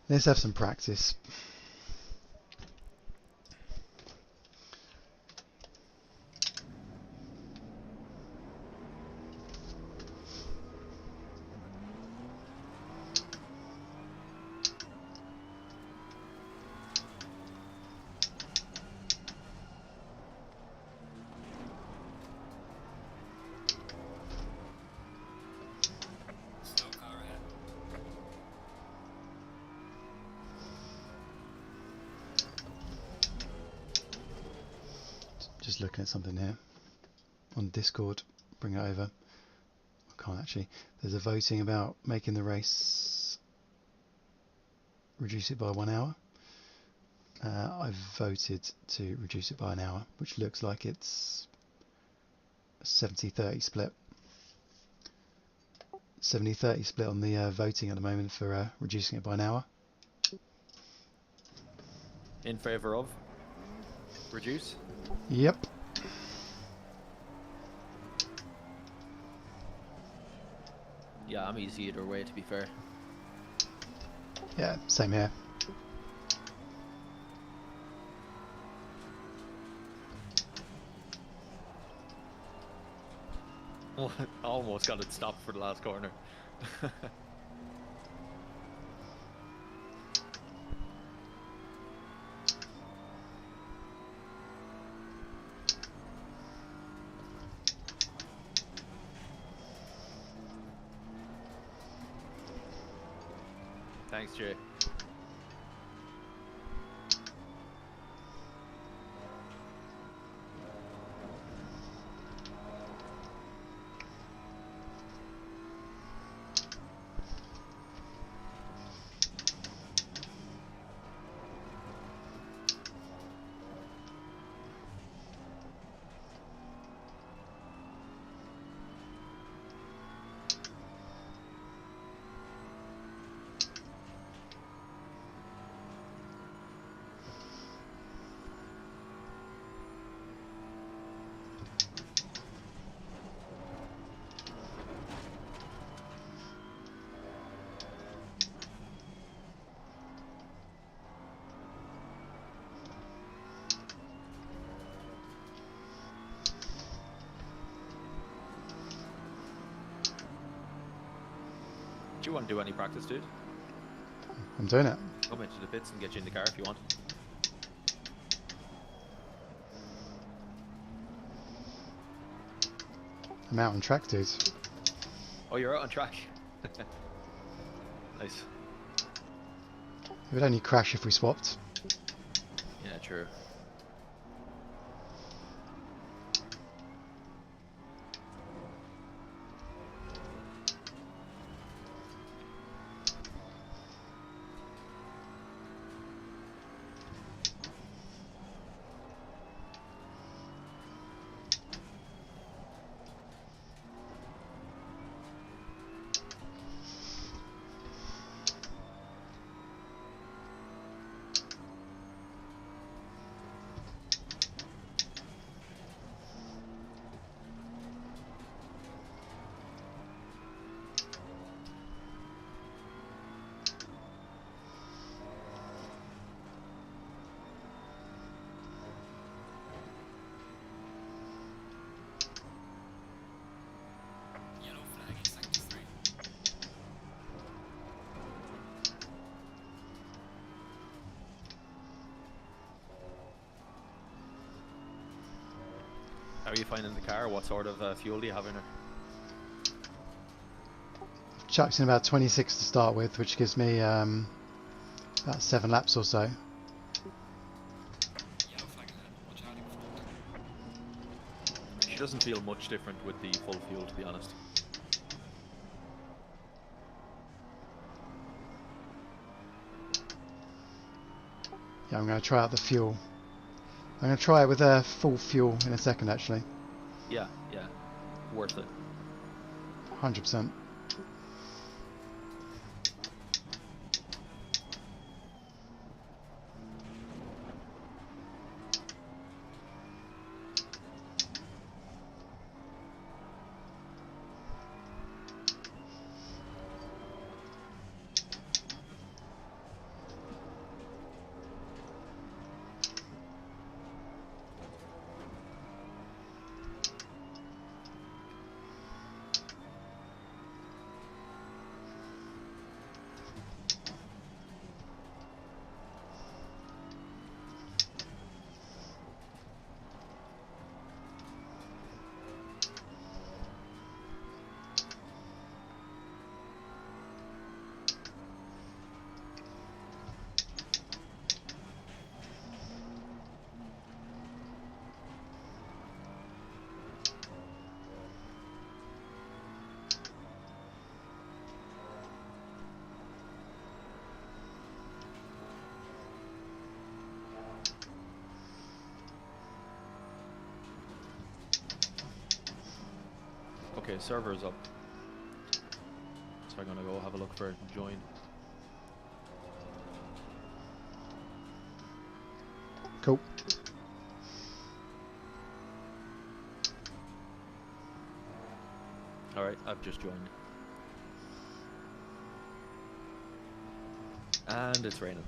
Let's have some practice. Slow car ahead. Just looking at something here on Discord. Bring it over. I can't actually. There's a voting about making the race reduce it by 1 hour. I've voted to reduce it by an hour, which looks like it's a 70-30 split. 70-30 split on the voting at the moment for reducing it by an hour. In favor of reduce? Yep. Yeah, I'm easy either way, to be fair. Yeah, same here. Almost got it stopped for the last corner. Thanks, Jay. Do you want to do any practice, dude? I'm doing it. Come into the pits and get you in the car if you want. I'm out on track, dude. Oh, you're out on track. Nice. It would only crash if we swapped. Yeah, true. Yellow flag in sector 3. How are you finding the car? What sort of fuel do you have in her? Chucked in about 26 to start with, which gives me about 7 laps or so. Yellow flag ahead. Watch out in front. She doesn't feel much different with the full fuel, to be honest. Yeah, I'm going to try out the fuel. I'm going to try it with full fuel in a second, actually. Yeah, yeah. Worth it. 100%. Okay, server's up. So I'm gonna go have a look for it and join. Cool. Alright, I've just joined. And it's raining.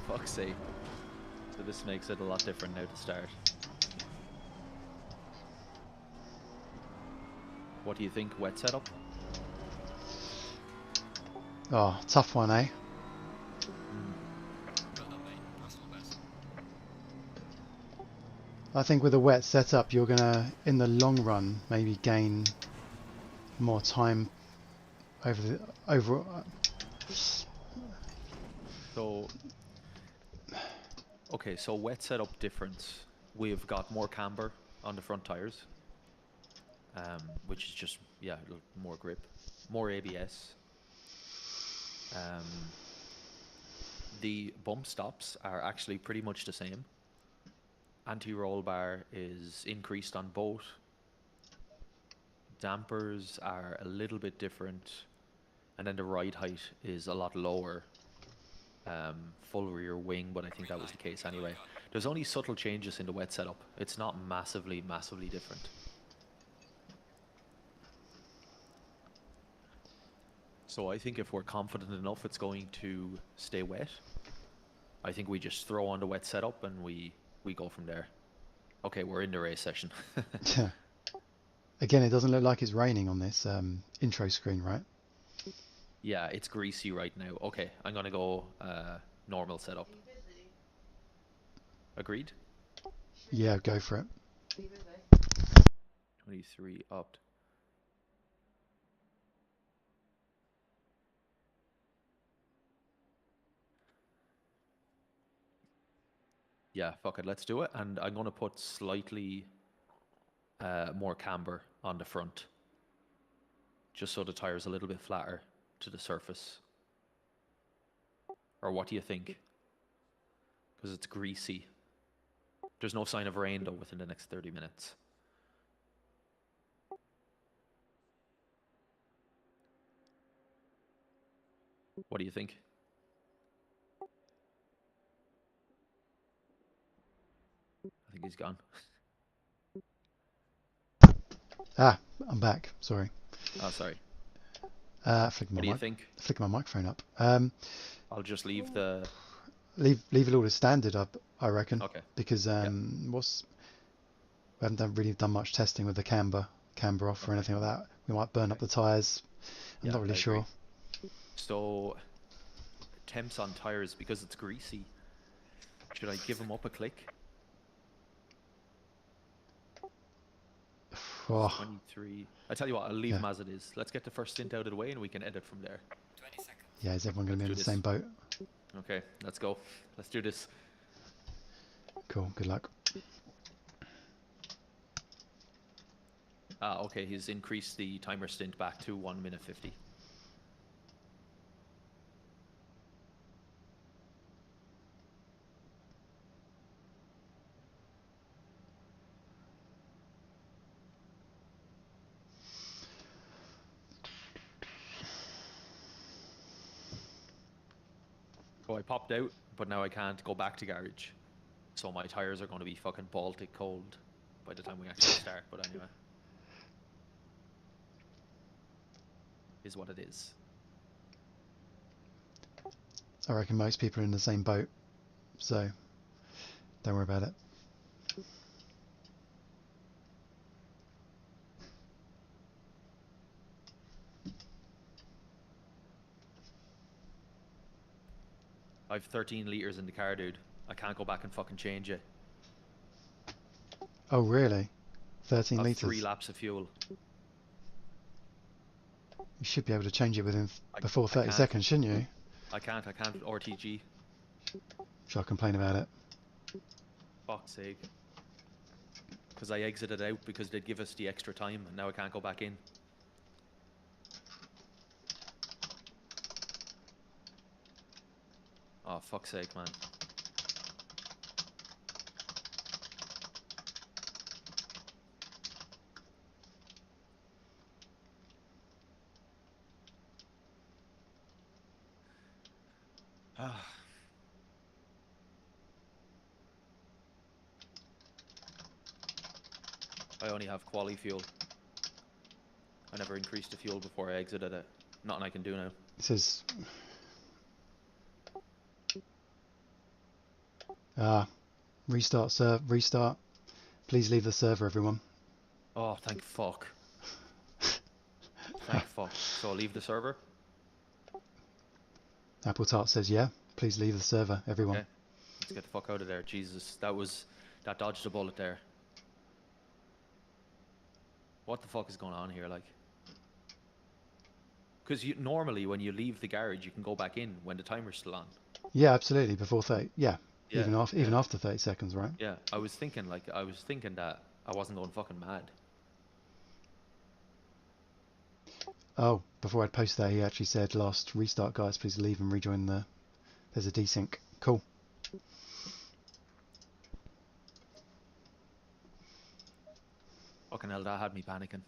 Fuck's sake. So this makes it a lot different now to start. What do you think, wet setup? Oh, tough one, eh? Well done, mate. Personal best. I think with a wet setup, you're going to, in the long run, maybe gain more time over. So, okay, so wet setup difference. We've got more camber on the front tires, which is just, yeah, more grip, more ABS. The bump stops are actually pretty much the same. Anti-roll bar is increased on both. Dampers are a little bit different, and then the ride height is a lot lower. Full rear wing, but I think that was the case anyway. There's only subtle changes in the wet setup. It's not massively different. So I think if we're confident enough it's going to stay wet, I think we just throw on the wet setup and we go from there. Okay, we're in the race session. Again, it doesn't look like it's raining on this intro screen, right? Yeah, it's greasy right now. Okay, I'm gonna go normal setup. Agreed? Yeah, go for it. 23 up. Yeah, fuck it, let's do it. And I'm gonna put slightly more camber on the front, just so the tire's a little bit flatter to the surface. Or what do you think? Because it's greasy. There's no sign of rain though within the next 30 minutes. What do you think? I think he's gone. Ah, I'm back. Sorry. Oh, sorry. Flicking What do you think? my microphone up. I'll just leave the... Leave it all as standard up, I reckon. Okay. Because Yeah. we haven't really done much testing with the camber off or anything like that. We might burn up the tyres. I'm Yeah, not really I sure. agree. So, temps on tires because it's greasy. Should I give him up a click? Oh, 23. I tell you what, I'll leave him as it is. Let's get the first stint out of the way and we can edit from there. 20 seconds. yeah, is everyone going to be in the same boat? Okay, let's go. Let's do this. Cool, good luck. Ah, okay, he's increased the timer stint back to 1 minute 50. So I popped out, but now I can't go back to garage. So my tires are going to be fucking Baltic cold by the time we actually start. But anyway, is what it is. I reckon most people are in the same boat, so don't worry about it. I've 13 litres in the car, dude. I can't go back and fucking change it. Oh, really? 13 I've litres? 3 laps of fuel. You should be able to change it before I 30 can't. seconds, shouldn't you? I can't RTG. Shall I complain about it? Fuck's sake. Because I exited out because they'd give us the extra time and now I can't go back in. Oh, fuck's sake, man. I only have quali fuel. I never increased the fuel before I exited it. Nothing I can do now. It says... restart. Please leave the server, everyone. Oh, thank fuck. Thank fuck. So I'll leave the server? Apple Tart says, yeah, please leave the server, everyone. Okay. Let's get the fuck out of there. Jesus, that dodged a bullet there. What the fuck is going on here, like? Because normally when you leave the garage, you can go back in when the timer's still on. Yeah, absolutely, before 30, yeah. Yeah, Even after 30 seconds, right? Yeah, I was thinking that I wasn't going fucking mad. Oh, before I'd post that, he actually said, last restart, guys, please leave and rejoin there's a desync. Cool. Fucking hell, that had me panicking.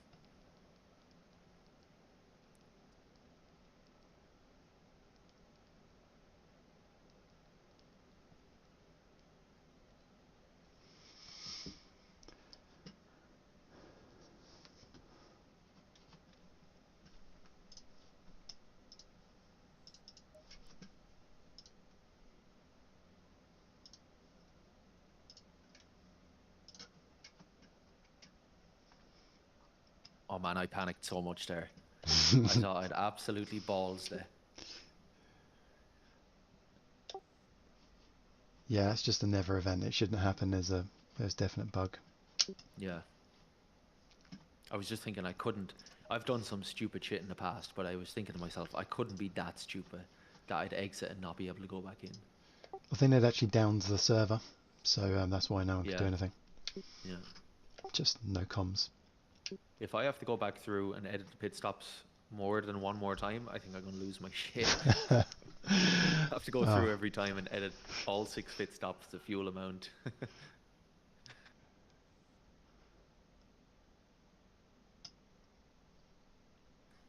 Oh man, I panicked so much there. I thought I'd absolutely balls there. Yeah, it's just a never event. It shouldn't happen. There's a definite bug. Yeah. I was just thinking I couldn't. I've done some stupid shit in the past, but I was thinking to myself, I couldn't be that stupid that I'd exit and not be able to go back in. I think they'd actually downed the server, so that's why no one could do Yeah. anything. Yeah. Just no comms. If I have to go back through and edit the pit stops more than one more time, I think I'm going to lose my shit. I have to go Oh. through every time and edit all 6 pit stops, the fuel amount.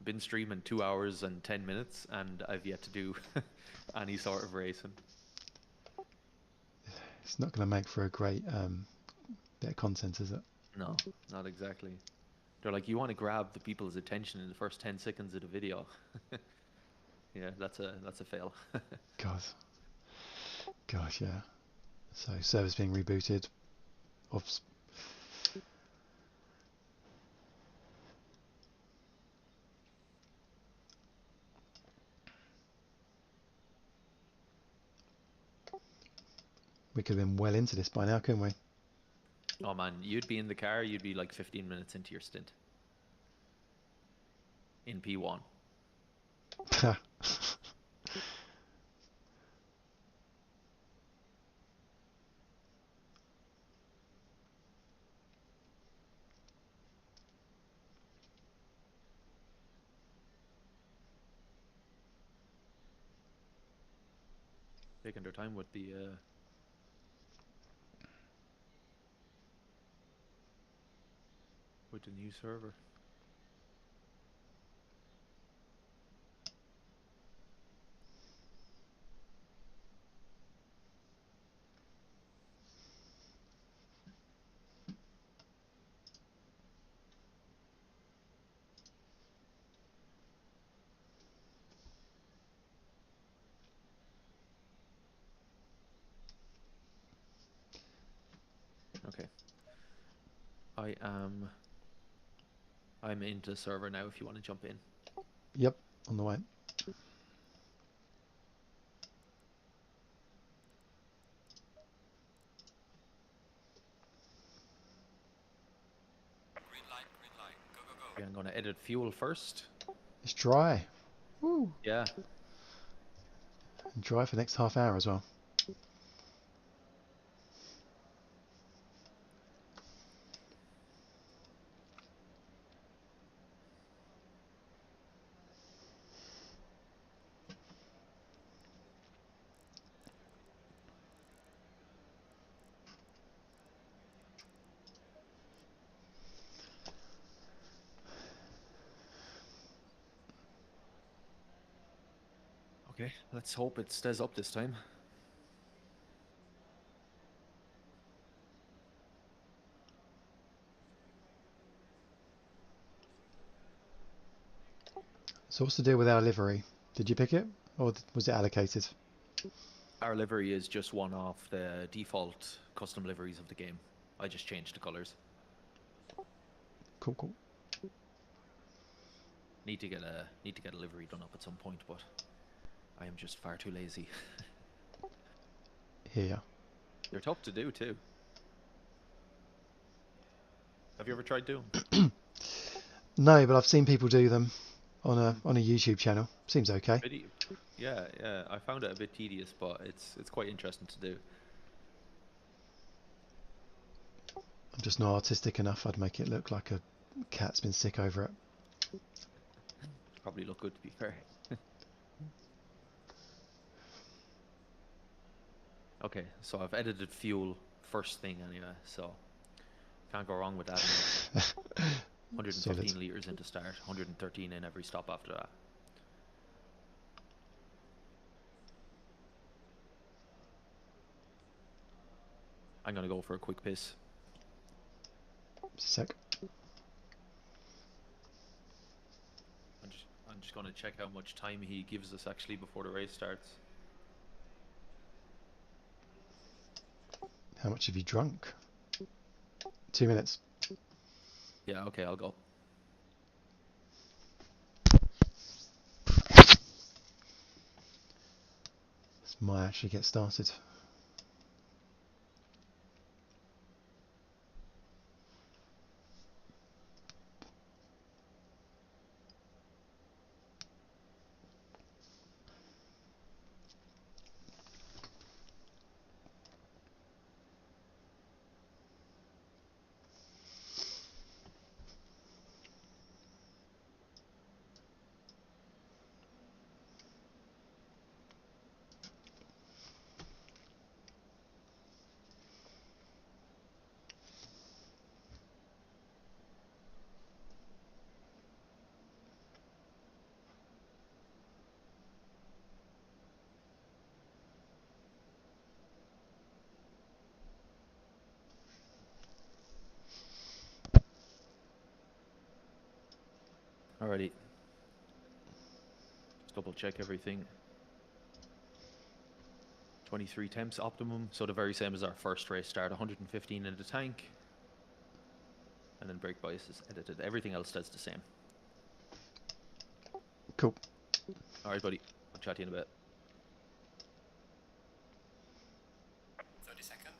Been streaming 2 hours and 10 minutes, and I've yet to do any sort of racing. It's not going to make for a great bit of content, is it? No, not exactly. They're like, you want to grab the people's attention in the first 10 seconds of the video. Yeah, that's a fail. Gosh, yeah. So server's being rebooted. We could have been well into this by now, couldn't we? Oh man, you'd be in the car, you'd be like 15 minutes into your stint. In P1. Taking their time with the new server. Okay. I'm into the server now if you want to jump in. Yep, on the way. Green light, green light. Go, go, go. Okay, I'm going to edit fuel first. It's dry. Woo! Yeah. And dry for the next half hour as well. Okay, let's hope it stays up this time. So what's the deal with our livery? Did you pick it, or was it allocated? Our livery is just one of the default custom liveries of the game. I just changed the colors. Cool, cool. Need to get a livery done up at some point, but I am just far too lazy. Here. They're tough to do too. Have you ever tried doing them? No, but I've seen people do them on a YouTube channel. Seems okay. Yeah, I found it a bit tedious, but it's quite interesting to do. I'm just not artistic enough. I'd make it look like a cat's been sick over it. Probably look good, to be fair. Okay, so I've edited fuel first thing anyway, so can't go wrong with that. 115 Solid. litres into start, 113 in every stop after that. I'm gonna go for a quick piss. Sec. I'm just gonna check how much time he gives us actually before the race starts. How much have you drunk? 2 minutes. Yeah, okay, I'll go. might actually get started. Alrighty. Just double check everything. 23 temps optimum, so the very same as our first race start. 115 in the tank. And then brake bias is edited. Everything else stays the same. Cool. Alright, buddy. I'll chat to you in a bit. 30 seconds.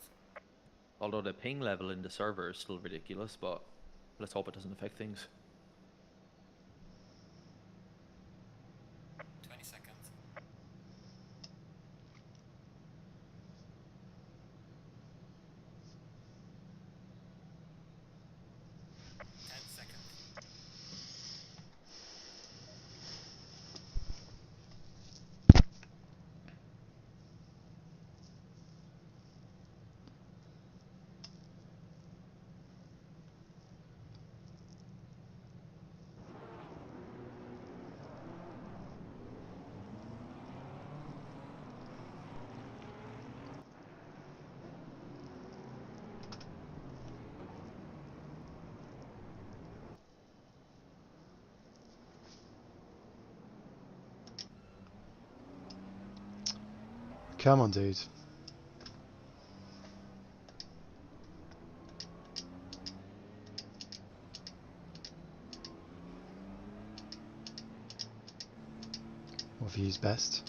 Although the ping level in the server is still ridiculous, but let's hope it doesn't affect things. 20 seconds. 10 seconds. Come on, dude. What view's best?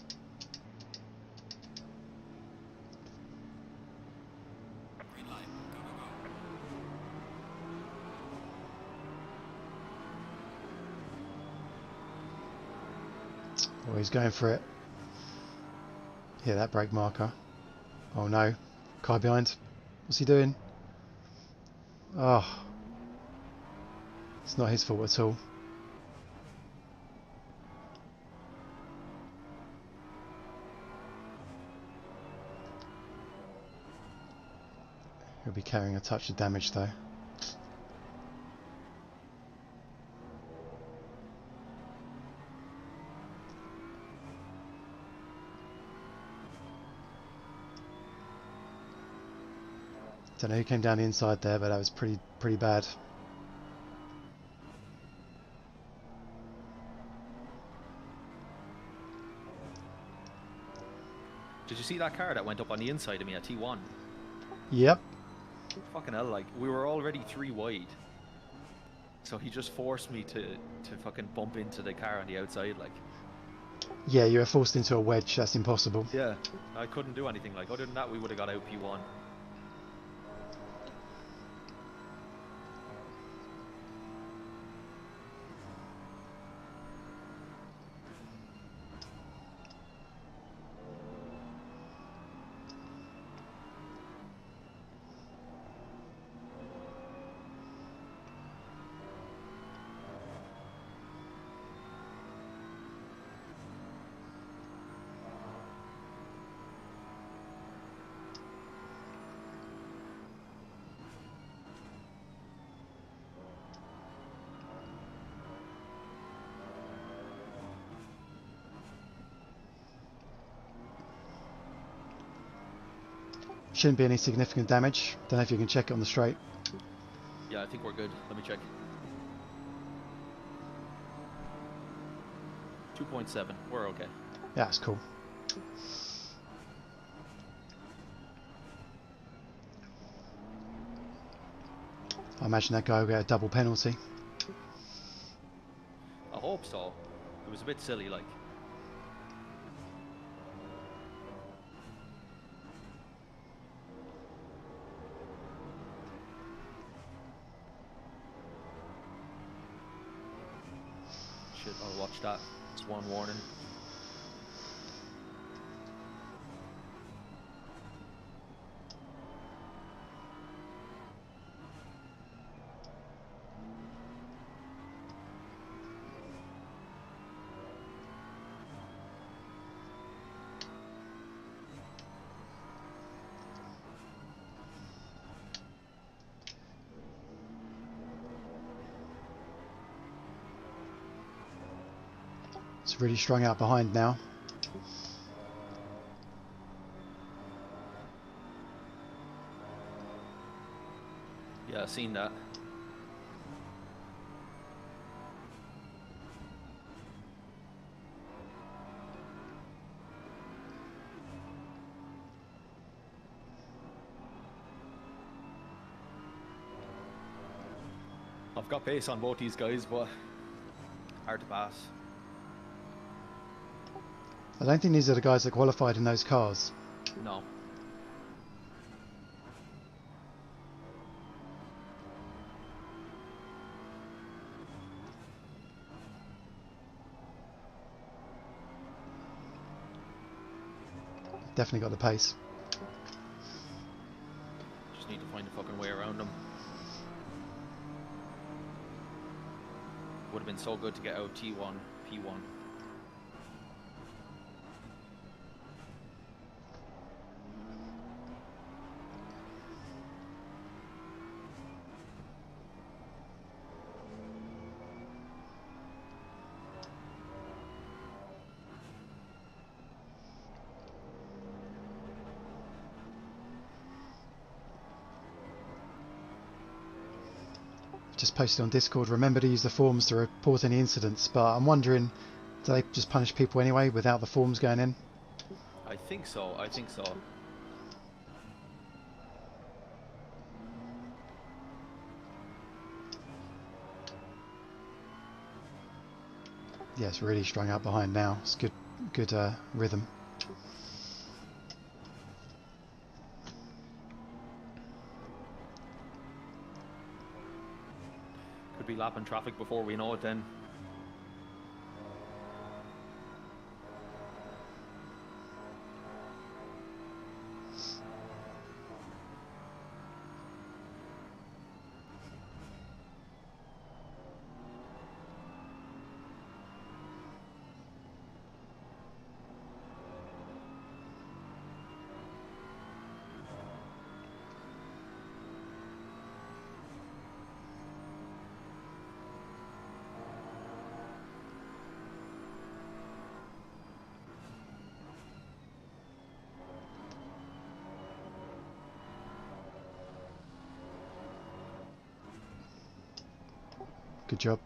Green light. Go, go, go. Oh, he's going for it. Hit that brake marker. Oh no. Car behind. What's he doing? Oh. It's not his fault at all. He'll be carrying a touch of damage though. Don't know who came down the inside there, but that was pretty bad. Did you see that car that went up on the inside of me at T1? Yep. Fucking hell, like, we were already 3 wide. So he just forced me to fucking bump into the car on the outside, like. Yeah, you were forced into a wedge. That's impossible. Yeah, I couldn't do anything. Like, other than that, we would have got out P1. Shouldn't be any significant damage. Don't know if you can check it on the straight. Yeah, I think we're good. Let me check. 2.7. We're okay. Yeah, that's cool. I imagine that guy will get a double penalty. I hope so. It was a bit silly, like. shit, I'll watch that. It's one warning. It's really strung out behind now. Yeah, I've seen that. I've got pace on both these guys, but hard to pass. I don't think these are the guys that qualified in those cars. No. Definitely got the pace. Just need to find a fucking way around them. Would have been so good to get out T1, P1. Just posted on Discord, remember to use the forms to report any incidents, but I'm wondering, do they just punish people anyway without the forms going in? I think so, I think so. Yeah, it's really strung out behind now. It's good rhythm. Could be lapping traffic before we know it then. Good job.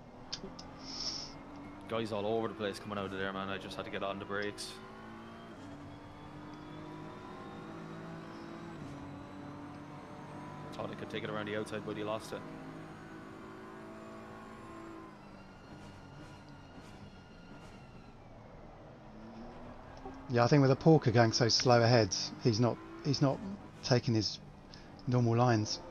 Guys all over the place coming out of there, man. I just had to get on the brakes. Thought I could take it around the outside, but he lost it. Yeah, I think with a Porker going so slow ahead, he's not taking his normal lines.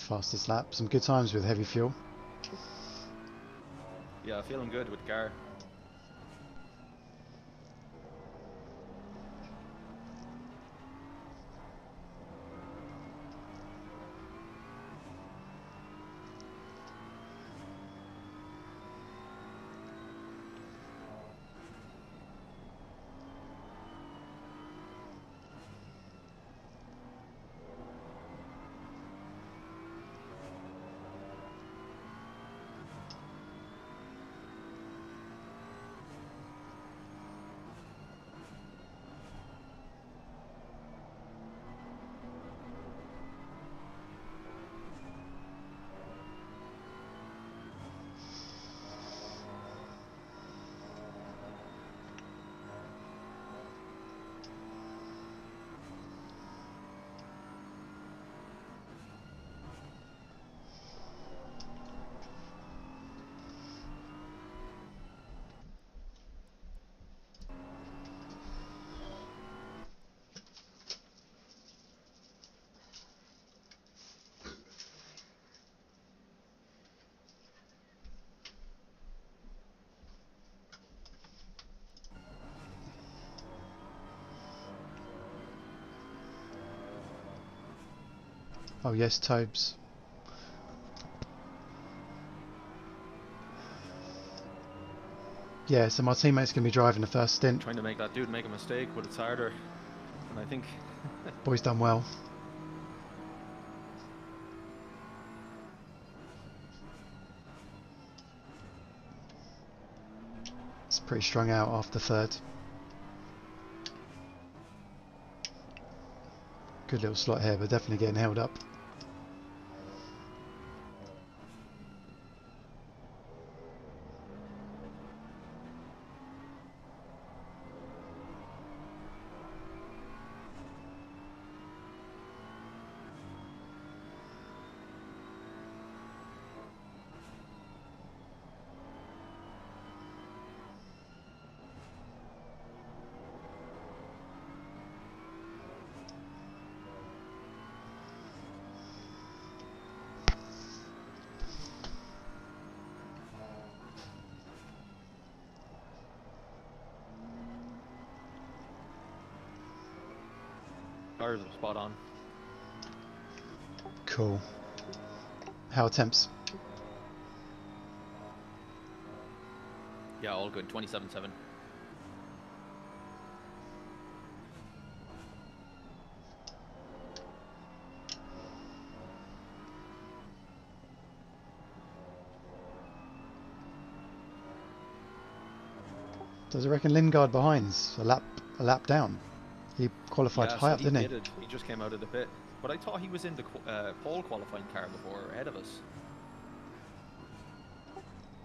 fastest lap. Some good times with heavy fuel. Yeah, feeling good with Gar. Oh yes, Tobes. Yeah, so my teammate's going to be driving the first stint. Trying to make that dude make a mistake, but it's harder. And I think Boy's done well. It's pretty strung out after third. Good little slot here, but definitely getting held up. Gars are spot on. Cool. How are temps? Yeah, all good. 27-7. Does I reckon Lingard behind's a lap down? He qualified Yeah, high so up, he didn't he? pitted. He just came out of the pit. But I thought he was in the pole qualifying car before, ahead of us.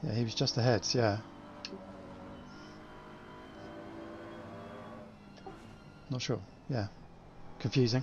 Yeah, he was just ahead, yeah. Not sure, yeah. Confusing.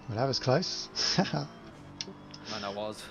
Well, that was close. Man, I was.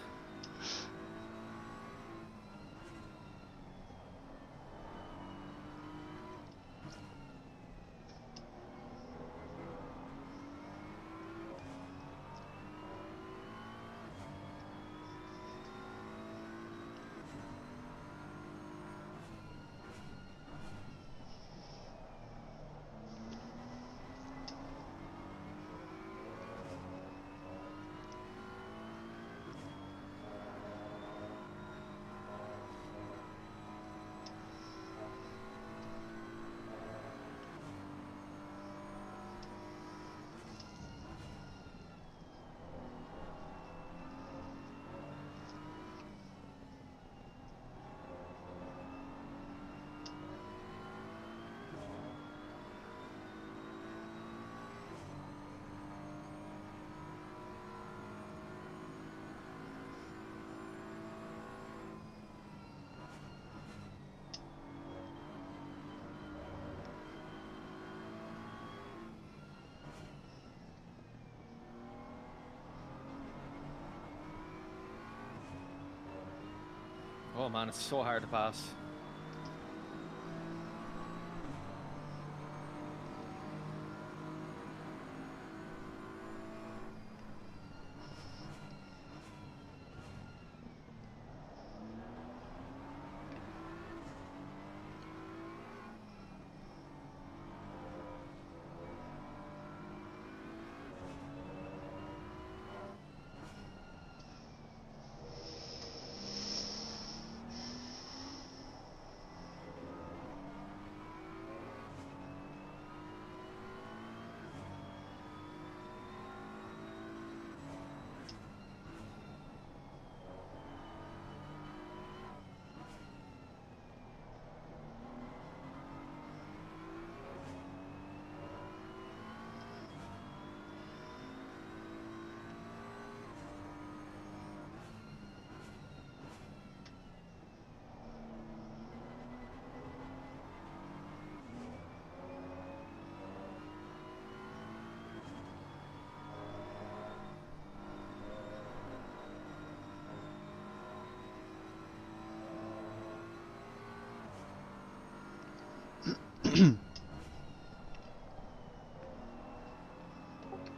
Oh man, it's so hard to pass.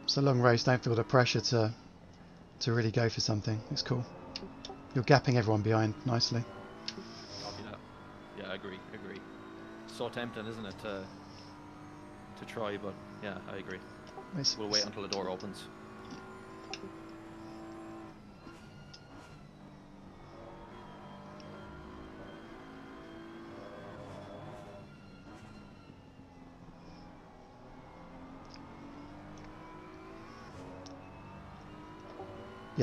It's a long race, don't feel the pressure to really go for something. It's cool. You're gapping everyone behind nicely. Copy that. Yeah, I agree. So tempting, isn't it, to try? But yeah, I agree. It's, We'll wait until the door opens.